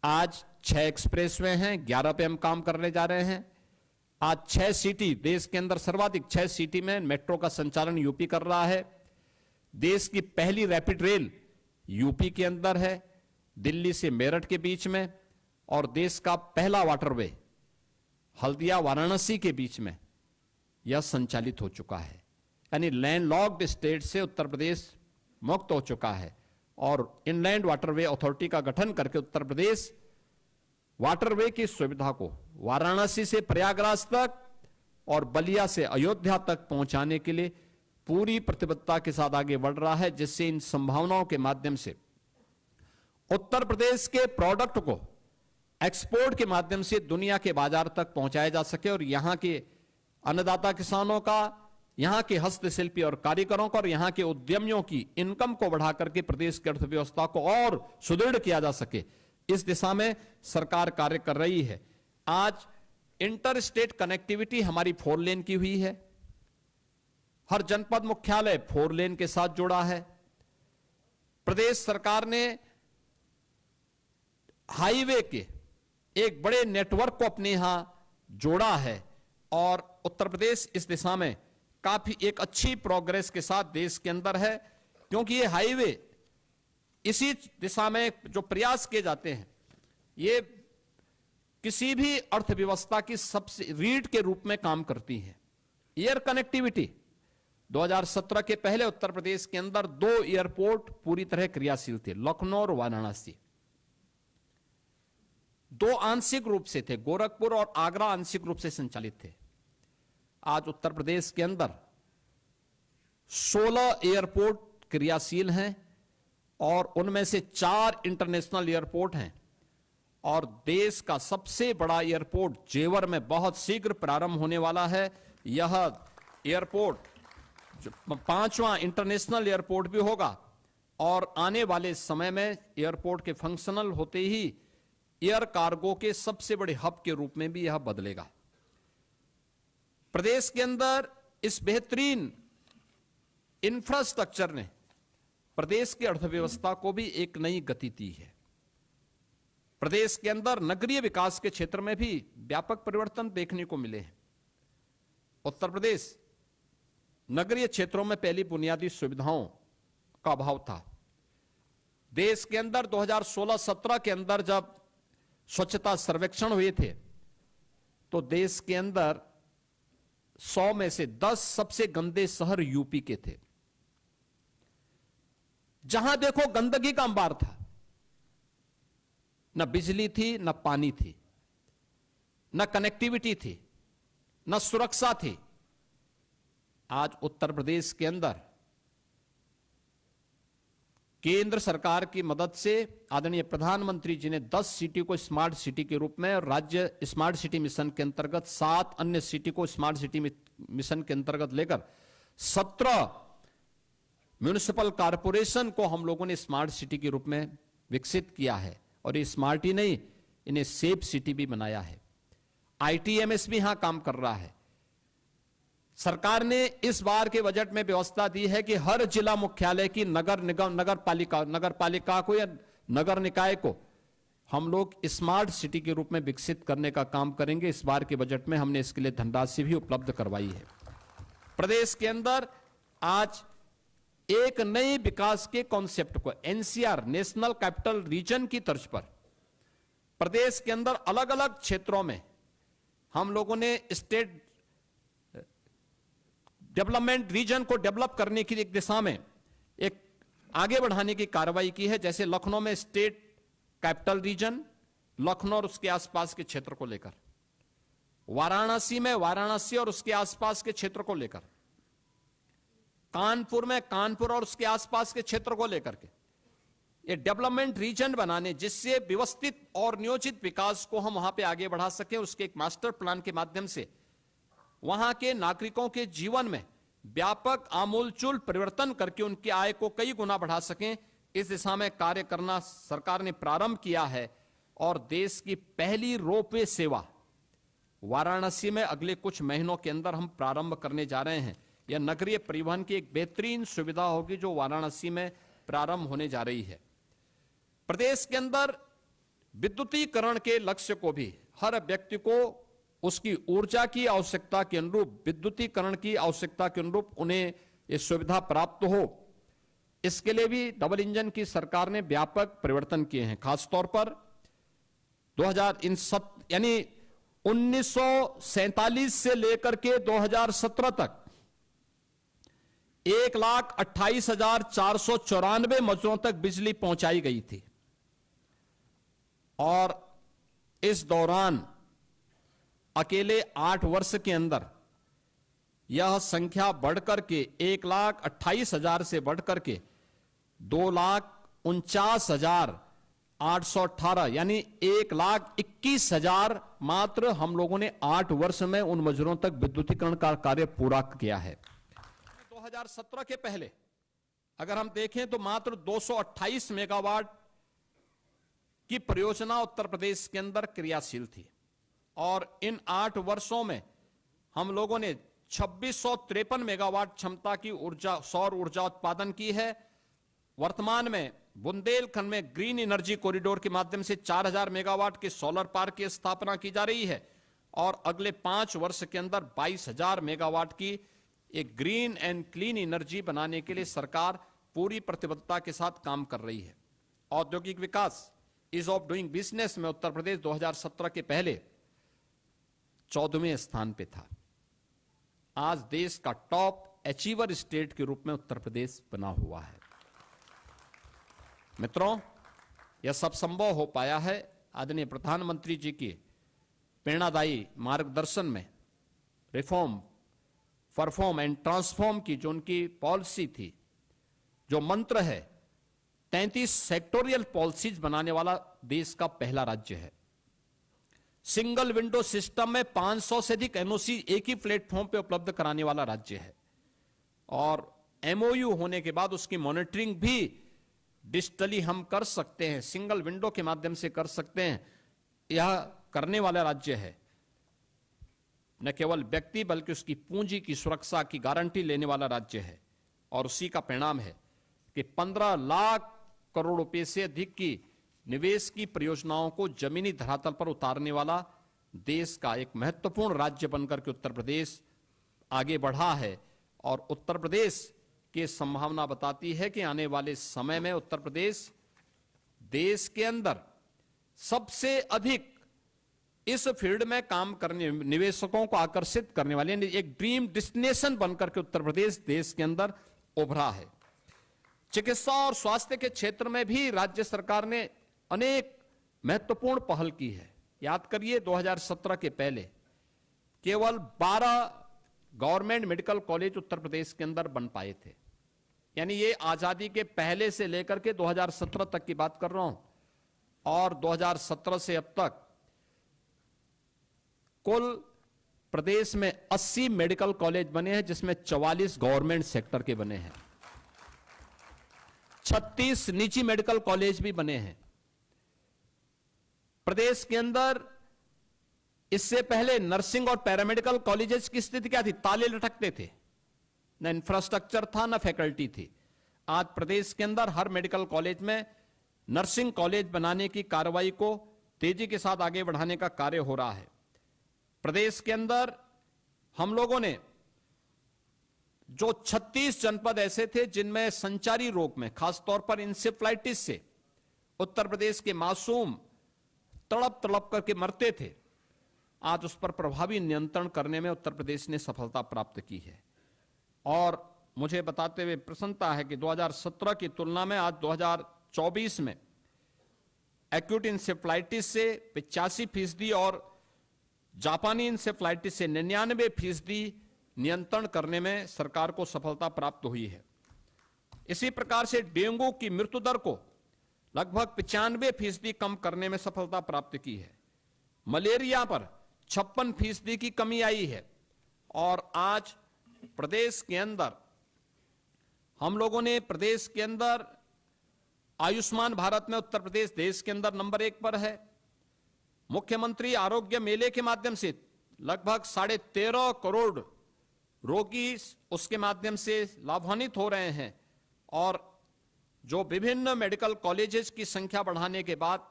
आज 6 एक्सप्रेसवे हैं, 11 पे हम काम करने जा रहे हैं। आज 6 सिटी, देश के अंदर सर्वाधिक 6 सिटी में मेट्रो का संचालन यूपी कर रहा है। देश की पहली रैपिड रेल यूपी के अंदर है, दिल्ली से मेरठ के बीच में। और देश का पहला वाटरवे हल्दिया वाराणसी के बीच में यह संचालित हो चुका है। यानी लैंडलॉक्ड स्टेट से उत्तर प्रदेश मुक्त हो चुका है और इनलैंड वाटरवे अथॉरिटी का गठन करके उत्तर प्रदेश वाटरवे की सुविधा को वाराणसी से प्रयागराज तक और बलिया से अयोध्या तक पहुंचाने के लिए पूरी प्रतिबद्धता के साथ आगे बढ़ रहा है, जिससे इन संभावनाओं के माध्यम से उत्तर प्रदेश के प्रोडक्ट को एक्सपोर्ट के माध्यम से दुनिया के बाजार तक पहुंचाया जा सके और यहां के अन्नदाता किसानों का, यहां के हस्तशिल्पी और कारीगरों का और यहां के उद्यमियों की इनकम को बढ़ा करके प्रदेश की अर्थव्यवस्था को और सुदृढ़ किया जा सके, इस दिशा में सरकार कार्य कर रही है। आज इंटर स्टेट कनेक्टिविटी हमारी 4 लेन की हुई है। हर जनपद मुख्यालय 4 लेन के साथ जुड़ा है। प्रदेश सरकार ने हाईवे के एक बड़े नेटवर्क को अपने यहां जोड़ा है और उत्तर प्रदेश इस दिशा में काफी एक अच्छी प्रोग्रेस के साथ देश के अंदर है, क्योंकि ये हाईवे इसी दिशा में जो प्रयास किए जाते हैं ये किसी भी अर्थव्यवस्था की सबसे रीढ़ के रूप में काम करती है। एयर कनेक्टिविटी 2017 के पहले उत्तर प्रदेश के अंदर 2 एयरपोर्ट पूरी तरह क्रियाशील थे, लखनऊ और वाराणसी। 2 आंशिक रूप से थे, गोरखपुर और आगरा आंशिक रूप से संचालित थे। आज उत्तर प्रदेश के अंदर 16 एयरपोर्ट क्रियाशील हैं और उनमें से 4 इंटरनेशनल एयरपोर्ट हैं और देश का सबसे बड़ा एयरपोर्ट जेवर में बहुत शीघ्र प्रारंभ होने वाला है। यह एयरपोर्ट 5वां इंटरनेशनल एयरपोर्ट भी होगा और आने वाले समय में एयरपोर्ट के फंक्शनल होते ही एयर कार्गो के सबसे बड़े हब के रूप में भी यह बदलेगा। प्रदेश के अंदर इस बेहतरीन इंफ्रास्ट्रक्चर ने प्रदेश की अर्थव्यवस्था को भी एक नई गति दी है। प्रदेश के अंदर नगरीय विकास के क्षेत्र में भी व्यापक परिवर्तन देखने को मिले हैं। उत्तर प्रदेश नगरीय क्षेत्रों में पहली बुनियादी सुविधाओं का अभाव था। देश के अंदर 2016-17 के अंदर जब स्वच्छता सर्वेक्षण हुए थे तो देश के अंदर 100 में से 10 सबसे गंदे शहर यूपी के थे। जहां देखो गंदगी का अंबार था, न बिजली थी, न पानी थी, न कनेक्टिविटी थी, न सुरक्षा थी। आज उत्तर प्रदेश के अंदर केंद्र सरकार की मदद से आदरणीय प्रधानमंत्री जी ने 10 सिटी को स्मार्ट सिटी के रूप में और राज्य स्मार्ट सिटी मिशन के अंतर्गत 7 अन्य सिटी को स्मार्ट सिटी मिशन के अंतर्गत लेकर 17 म्युनिसिपल कॉरपोरेशन को हम लोगों ने स्मार्ट सिटी के रूप में विकसित किया है। और ये स्मार्ट ही नहीं, इन्हें सेफ सिटी भी बनाया है। ITMS भी यहां काम कर रहा है। सरकार ने इस बार के बजट में व्यवस्था दी है कि हर जिला मुख्यालय की नगर निगम, नगर पालिका को या नगर निकाय को हम लोग स्मार्ट सिटी के रूप में विकसित करने का काम करेंगे। इस बार के बजट में हमने इसके लिए धनराशि भी उपलब्ध करवाई है। प्रदेश के अंदर आज एक नए विकास के कॉन्सेप्ट को NCR नेशनल कैपिटल रीजन की तर्ज पर प्रदेश के अंदर अलग अलग क्षेत्रों में हम लोगों ने स्टेट डेवलपमेंट रीजन को डेवलप करने की एक दिशा में एक आगे बढ़ाने की कार्रवाई की है। जैसे लखनऊ में स्टेट कैपिटल रीजन, लखनऊ और उसके आसपास के क्षेत्र को लेकर, वाराणसी में वाराणसी और उसके आसपास के क्षेत्र को लेकर, कानपुर में कानपुर और उसके आसपास के क्षेत्र को लेकर के ये डेवलपमेंट रीजन बनाने, जिससे व्यवस्थित और नियोजित विकास को हम वहां पे आगे बढ़ा सकें। उसके एक मास्टर प्लान के माध्यम से वहां के नागरिकों के जीवन में व्यापक आमूलचूल परिवर्तन करके उनकी आय को कई गुना बढ़ा सकें, इस दिशा में कार्य करना सरकार ने प्रारंभ किया है। और देश की पहली रोपवे सेवा वाराणसी में अगले कुछ महीनों के अंदर हम प्रारंभ करने जा रहे हैं। यह नगरीय परिवहन की एक बेहतरीन सुविधा होगी जो वाराणसी में प्रारंभ होने जा रही है। प्रदेश के अंदर विद्युतीकरण के लक्ष्य को भी हर व्यक्ति को उसकी ऊर्जा की आवश्यकता के अनुरूप, विद्युतीकरण की आवश्यकता के अनुरूप उन्हें ये सुविधा प्राप्त हो, इसके लिए भी डबल इंजन की सरकार ने व्यापक परिवर्तन किए हैं। खासतौर पर 1947 से लेकर के 2017 तक 1,28,494 मजदूरों तक बिजली पहुंचाई गई थी और इस दौरान अकेले 8 वर्ष के अंदर यह संख्या बढ़कर के 1,28,000 से बढ़कर के 2,49,818 यानी 1,21,000 मात्र हम लोगों ने 8 वर्ष में उन मजदूरों तक विद्युतीकरण का कार्य पूरा किया है। 2017 के पहले अगर हम देखें तो मात्र 228 मेगावाट की परियोजना उत्तर प्रदेश के अंदर क्रियाशील थी और इन 8 वर्षों में हम लोगों ने 2653 मेगावाट क्षमता की ऊर्जा, सौर ऊर्जा उत्पादन की है। वर्तमान में बुंदेलखंड में ग्रीन एनर्जी कॉरिडोर के माध्यम से 4000 मेगावाट के सोलर पार्क की स्थापना की जा रही है और अगले 5 वर्ष के अंदर 22,000 मेगावाट की एक ग्रीन एंड क्लीन एनर्जी बनाने के लिए सरकार पूरी प्रतिबद्धता के साथ काम कर रही है। औद्योगिक विकास, ईज ऑफ डूइंग बिजनेस में उत्तर प्रदेश 2017 के पहले 14वें स्थान पे था आज देश का टॉप अचीवर स्टेट के रूप में उत्तर प्रदेश बना हुआ है। मित्रों, यह सब संभव हो पाया है आदरणीय प्रधानमंत्री जी की प्रेरणादायी मार्गदर्शन में। रिफॉर्म, परफॉर्म एंड ट्रांसफॉर्म की जो उनकी पॉलिसी थी, जो मंत्र है, 33 सेक्टोरियल पॉलिसीज बनाने वाला देश का पहला राज्य है। सिंगल विंडो सिस्टम में 500 से अधिक एनओसी एक ही प्लेटफॉर्म पे उपलब्ध कराने वाला राज्य है। और एमओयू होने के बाद उसकी मॉनिटरिंग भी डिजिटली हम कर सकते हैं, सिंगल विंडो के माध्यम से कर सकते हैं। यह करने वाला राज्य है। न केवल व्यक्ति बल्कि उसकी पूंजी की सुरक्षा की गारंटी लेने वाला राज्य है। और उसी का परिणाम है कि 15 लाख करोड़ रुपए से अधिक की निवेश की परियोजनाओं को जमीनी धरातल पर उतारने वाला देश का एक महत्वपूर्ण राज्य बनकर के उत्तर प्रदेश आगे बढ़ा है। और उत्तर प्रदेश की संभावना बताती है कि आने वाले समय में उत्तर प्रदेश देश के अंदर सबसे अधिक इस फील्ड में काम करने, निवेशकों को आकर्षित करने वाले एक ड्रीम डेस्टिनेशन बनकर के उत्तर प्रदेश देश के अंदर उभरा है। चिकित्सा और स्वास्थ्य के क्षेत्र में भी राज्य सरकार ने अनेक महत्वपूर्ण पहल की है। याद करिए, 2017 के पहले केवल 12 government medical college Uttar Pradesh के अंदर बन पाए थे। यानी ये आजादी के पहले से लेकर के 2017 तक की बात कर रहा हूं। और 2017 से अब तक कुल प्रदेश में 80 मेडिकल कॉलेज बने हैं, जिसमें 44 गवर्नमेंट सेक्टर के बने हैं। 36 निजी मेडिकल कॉलेज भी बने हैं। प्रदेश के अंदर इससे पहले नर्सिंग और पैरामेडिकल कॉलेजेस की स्थिति क्या थी? ताले लटकते थे, न इंफ्रास्ट्रक्चर था, न फैकल्टी थी। आज प्रदेश के अंदर हर मेडिकल कॉलेज में नर्सिंग कॉलेज बनाने की कार्रवाई को तेजी के साथ आगे बढ़ाने का कार्य हो रहा है। प्रदेश के अंदर हम लोगों ने जो 36 जनपद ऐसे थे जिनमें संचारी रोग में, खासतौर पर इंसेफ्लाइटिस से उत्तर प्रदेश के मासूम तड़प तड़प करके मरते थे, आज उस पर प्रभावी नियंत्रण करने में उत्तर प्रदेश ने सफलता प्राप्त की है। और मुझे बताते हुए प्रसन्नता है कि 2017 की तुलना में आज 2024 में एक्यूट इंसेफ्लाइटिस से 85% और जापानी इंसेफ्लाइटिस से 99% नियंत्रण करने में सरकार को सफलता प्राप्त हुई है। इसी प्रकार से डेंगू की मृत्यु दर को लगभग 95% कम करने में सफलता प्राप्त की है। मलेरिया पर 56% की कमी आई है। और आज प्रदेश के अंदर हम लोगों ने प्रदेश के अंदर आयुष्मान भारत में उत्तर प्रदेश देश के अंदर नंबर 1 पर है। मुख्यमंत्री आरोग्य मेले के माध्यम से लगभग 13.5 करोड़ रोगी उसके माध्यम से लाभान्वित हो रहे हैं। और जो विभिन्न मेडिकल कॉलेजेस की संख्या बढ़ाने के बाद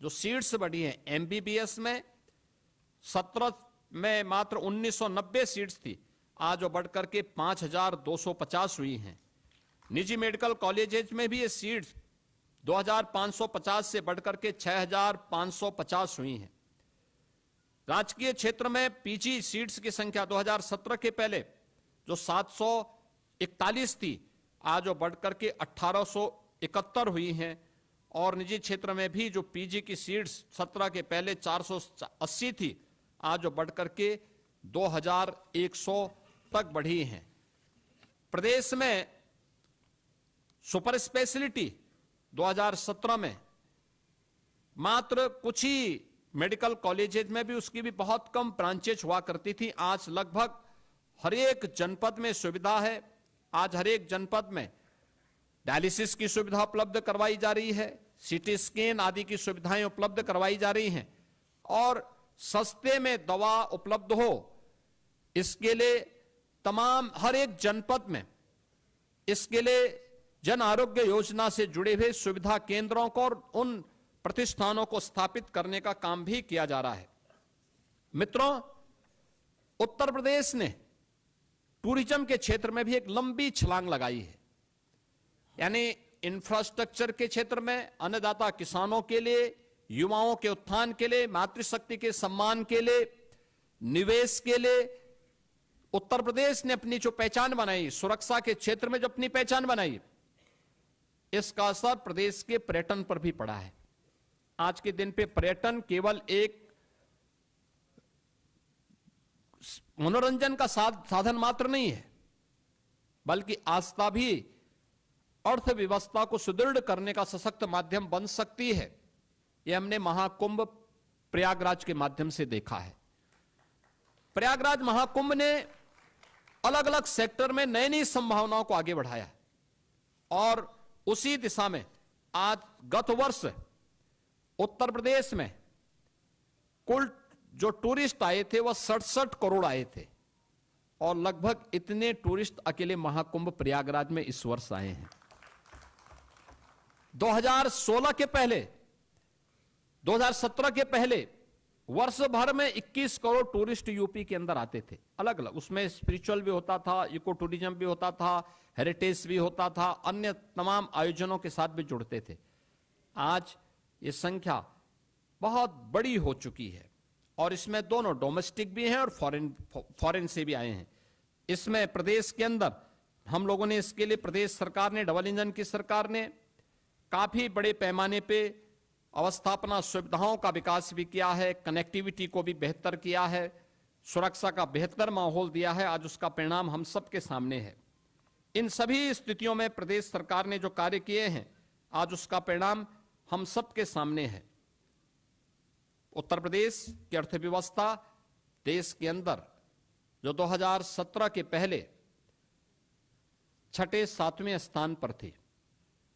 जो सीट्स बढ़ी हैं, एमबीबीएस में 17 में मात्र 1990 सीट्स थी, आज वो बढ़कर के 5250 हुई हैं। निजी मेडिकल कॉलेजेस में भी ये सीट्स 2550 से बढ़कर के 6550 हुई हैं। राजकीय क्षेत्र में पीजी सीट्स की संख्या 2017 के पहले जो 741 थी, आज वो बढ़कर के 1871 हुई हैं। और निजी क्षेत्र में भी जो पीजी की सीट्स 17 के पहले 480 थी, आज वो बढ़कर के 2100 तक बढ़ी हैं। प्रदेश में सुपर स्पेशलिटी 2017 में मात्र कुछ ही मेडिकल कॉलेजेस में भी उसकी भी बहुत कम ब्रांचेज हुआ करती थी। आज लगभग हर एक जनपद में सुविधा है। आज हर एक जनपद में डायलिसिस की सुविधा उपलब्ध करवाई जा रही है, सीटी स्कैन आदि की सुविधाएं उपलब्ध करवाई जा रही हैं। और सस्ते में दवा उपलब्ध हो, इसके लिए तमाम हर एक जनपद में इसके लिए जन आरोग्य योजना से जुड़े हुए सुविधा केंद्रों को और उन प्रतिष्ठानों को स्थापित करने का काम भी किया जा रहा है। मित्रों, उत्तर प्रदेश ने टूरिज्म के क्षेत्र में भी एक लंबी छलांग लगाई है। यानी इंफ्रास्ट्रक्चर के क्षेत्र में अन्नदाता किसानों के लिए, युवाओं के उत्थान के लिए, मातृशक्ति के सम्मान के लिए, निवेश के लिए उत्तर प्रदेश ने अपनी जो पहचान बनाई, सुरक्षा के क्षेत्र में जो अपनी पहचान बनाई, इसका असर प्रदेश के पर्यटन पर भी पड़ा है। आज के दिन पे पर्यटन केवल एक मनोरंजन का साधन मात्र नहीं है, बल्कि आस्था भी अर्थव्यवस्था को सुदृढ़ करने का सशक्त माध्यम बन सकती है। यह हमने महाकुंभ प्रयागराज के माध्यम से देखा है। प्रयागराज महाकुंभ ने अलग अलग सेक्टर में नई नई संभावनाओं को आगे बढ़ाया और उसी दिशा में आज गत वर्ष उत्तर प्रदेश में कुल जो टूरिस्ट आए थे वह 67 करोड़ आए थे और लगभग इतने टूरिस्ट अकेले महाकुंभ प्रयागराज में इस वर्ष आए हैं। 2016 के पहले, 2017 के पहले वर्ष भर में 21 करोड़ टूरिस्ट यूपी के अंदर आते थे, अलग अलग। उसमें स्पिरिचुअल भी होता था, इको टूरिज्म भी होता था, हेरिटेज भी होता था, अन्य तमाम आयोजनों के साथ भी जुड़ते थे। आज ये संख्या बहुत बड़ी हो चुकी है और इसमें दोनों डोमेस्टिक भी हैं और फॉरेन से भी आए हैं। इसमें प्रदेश के अंदर हम लोगों ने इसके लिए, प्रदेश सरकार ने, डबल इंजन की सरकार ने काफी बड़े पैमाने पे अवस्थापना सुविधाओं का विकास भी किया है, कनेक्टिविटी को भी बेहतर किया है, सुरक्षा का बेहतर माहौल दिया है। आज उसका परिणाम हम सबके सामने है। इन सभी स्थितियों में प्रदेश सरकार ने जो कार्य किए हैं, आज उसका परिणाम हम सबके सामने है। उत्तर प्रदेश की अर्थव्यवस्था देश के अंदर जो 2017 के पहले 6-7वें स्थान पर थी,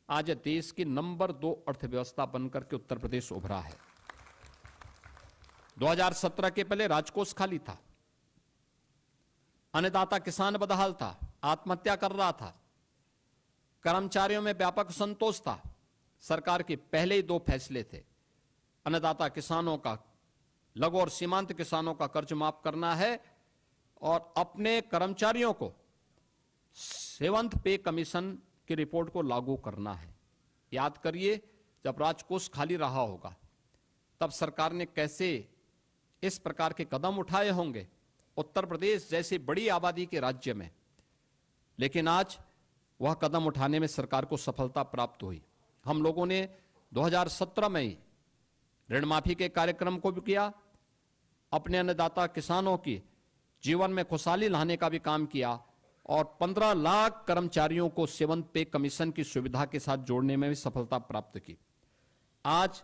आज देश की नंबर 2 अर्थव्यवस्था बनकर के उत्तर प्रदेश उभरा है। 2017 के पहले राजकोष खाली था, अन्नदाता किसान बदहाल था, आत्महत्या कर रहा था, कर्मचारियों में व्यापक असंतोष था। सरकार के पहले ही 2 फैसले थे, अन्नदाता किसानों का, लघु और सीमांत किसानों का कर्ज माफ करना है और अपने कर्मचारियों को 7th पे कमीशन की रिपोर्ट को लागू करना है। याद करिए, जब राजकोष खाली रहा होगा तब सरकार ने कैसे इस प्रकार के कदम उठाए होंगे उत्तर प्रदेश जैसी बड़ी आबादी के राज्य में, लेकिन आज वह कदम उठाने में सरकार को सफलता प्राप्त हुई। हम लोगों ने 2017 में ही ऋण माफी के कार्यक्रम को भी किया, अपने अन्नदाता किसानों की जीवन में खुशहाली लाने का भी काम किया और 15 लाख कर्मचारियों को 7th पे कमीशन की सुविधा के साथ जोड़ने में भी सफलता प्राप्त की। आज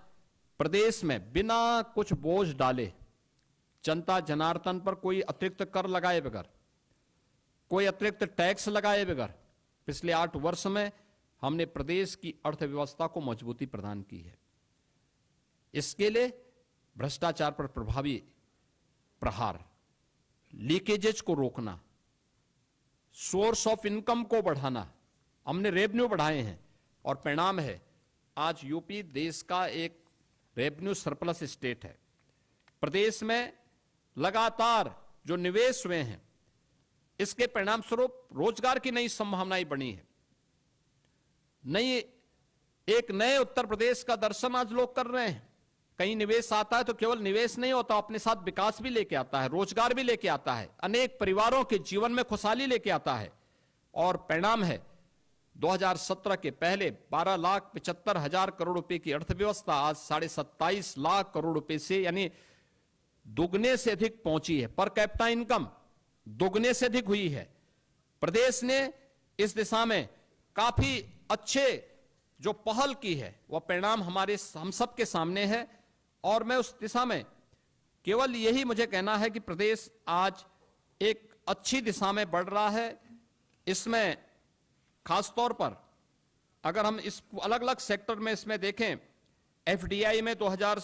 प्रदेश में बिना कुछ बोझ डाले, जनता जनार्दन पर कोई अतिरिक्त कर लगाए बगैर, कोई अतिरिक्त टैक्स लगाए बगैर पिछले 8 वर्ष में हमने प्रदेश की अर्थव्यवस्था को मजबूती प्रदान की है। इसके लिए भ्रष्टाचार पर प्रभावी प्रहार, लीकेजेज को रोकना, सोर्स ऑफ इनकम को बढ़ाना, हमने रेवेन्यू बढ़ाए हैं और परिणाम है आज यूपी देश का एक रेवेन्यू सरप्लस स्टेट है। प्रदेश में लगातार जो निवेश हुए हैं, इसके परिणाम स्वरूप रोजगार की नई संभावनाएं बनी है। एक नए उत्तर प्रदेश का दर्शन आज लोग कर रहे हैं। कहीं निवेश आता है तो केवल निवेश नहीं होता, अपने साथ विकास भी लेके आता है, रोजगार भी लेके आता है, अनेक परिवारों के जीवन में खुशहाली लेके आता है। और परिणाम है 2017 के पहले 12,75,000 करोड़ रुपए की अर्थव्यवस्था आज 27.5 लाख करोड़ रुपए से, यानी दुगने से अधिक पहुंची है। पर कैपिटा इनकम दुगने से अधिक हुई है। प्रदेश ने इस दिशा में काफी अच्छे जो पहल की है, वह परिणाम हम सबके सामने है और मैं उस दिशा में केवल यही मुझे कहना है कि प्रदेश आज एक अच्छी दिशा में बढ़ रहा है। इसमें खासतौर पर अगर हम इस अलग अलग सेक्टर में इसमें देखें, एफडीआई में 2000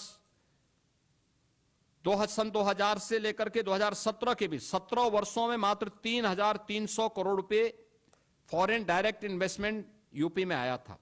से लेकर के 2017 के बीच 17 वर्षों में मात्र 3,300 करोड़ रुपए फॉरेन डायरेक्ट इन्वेस्टमेंट यूपी में आया था।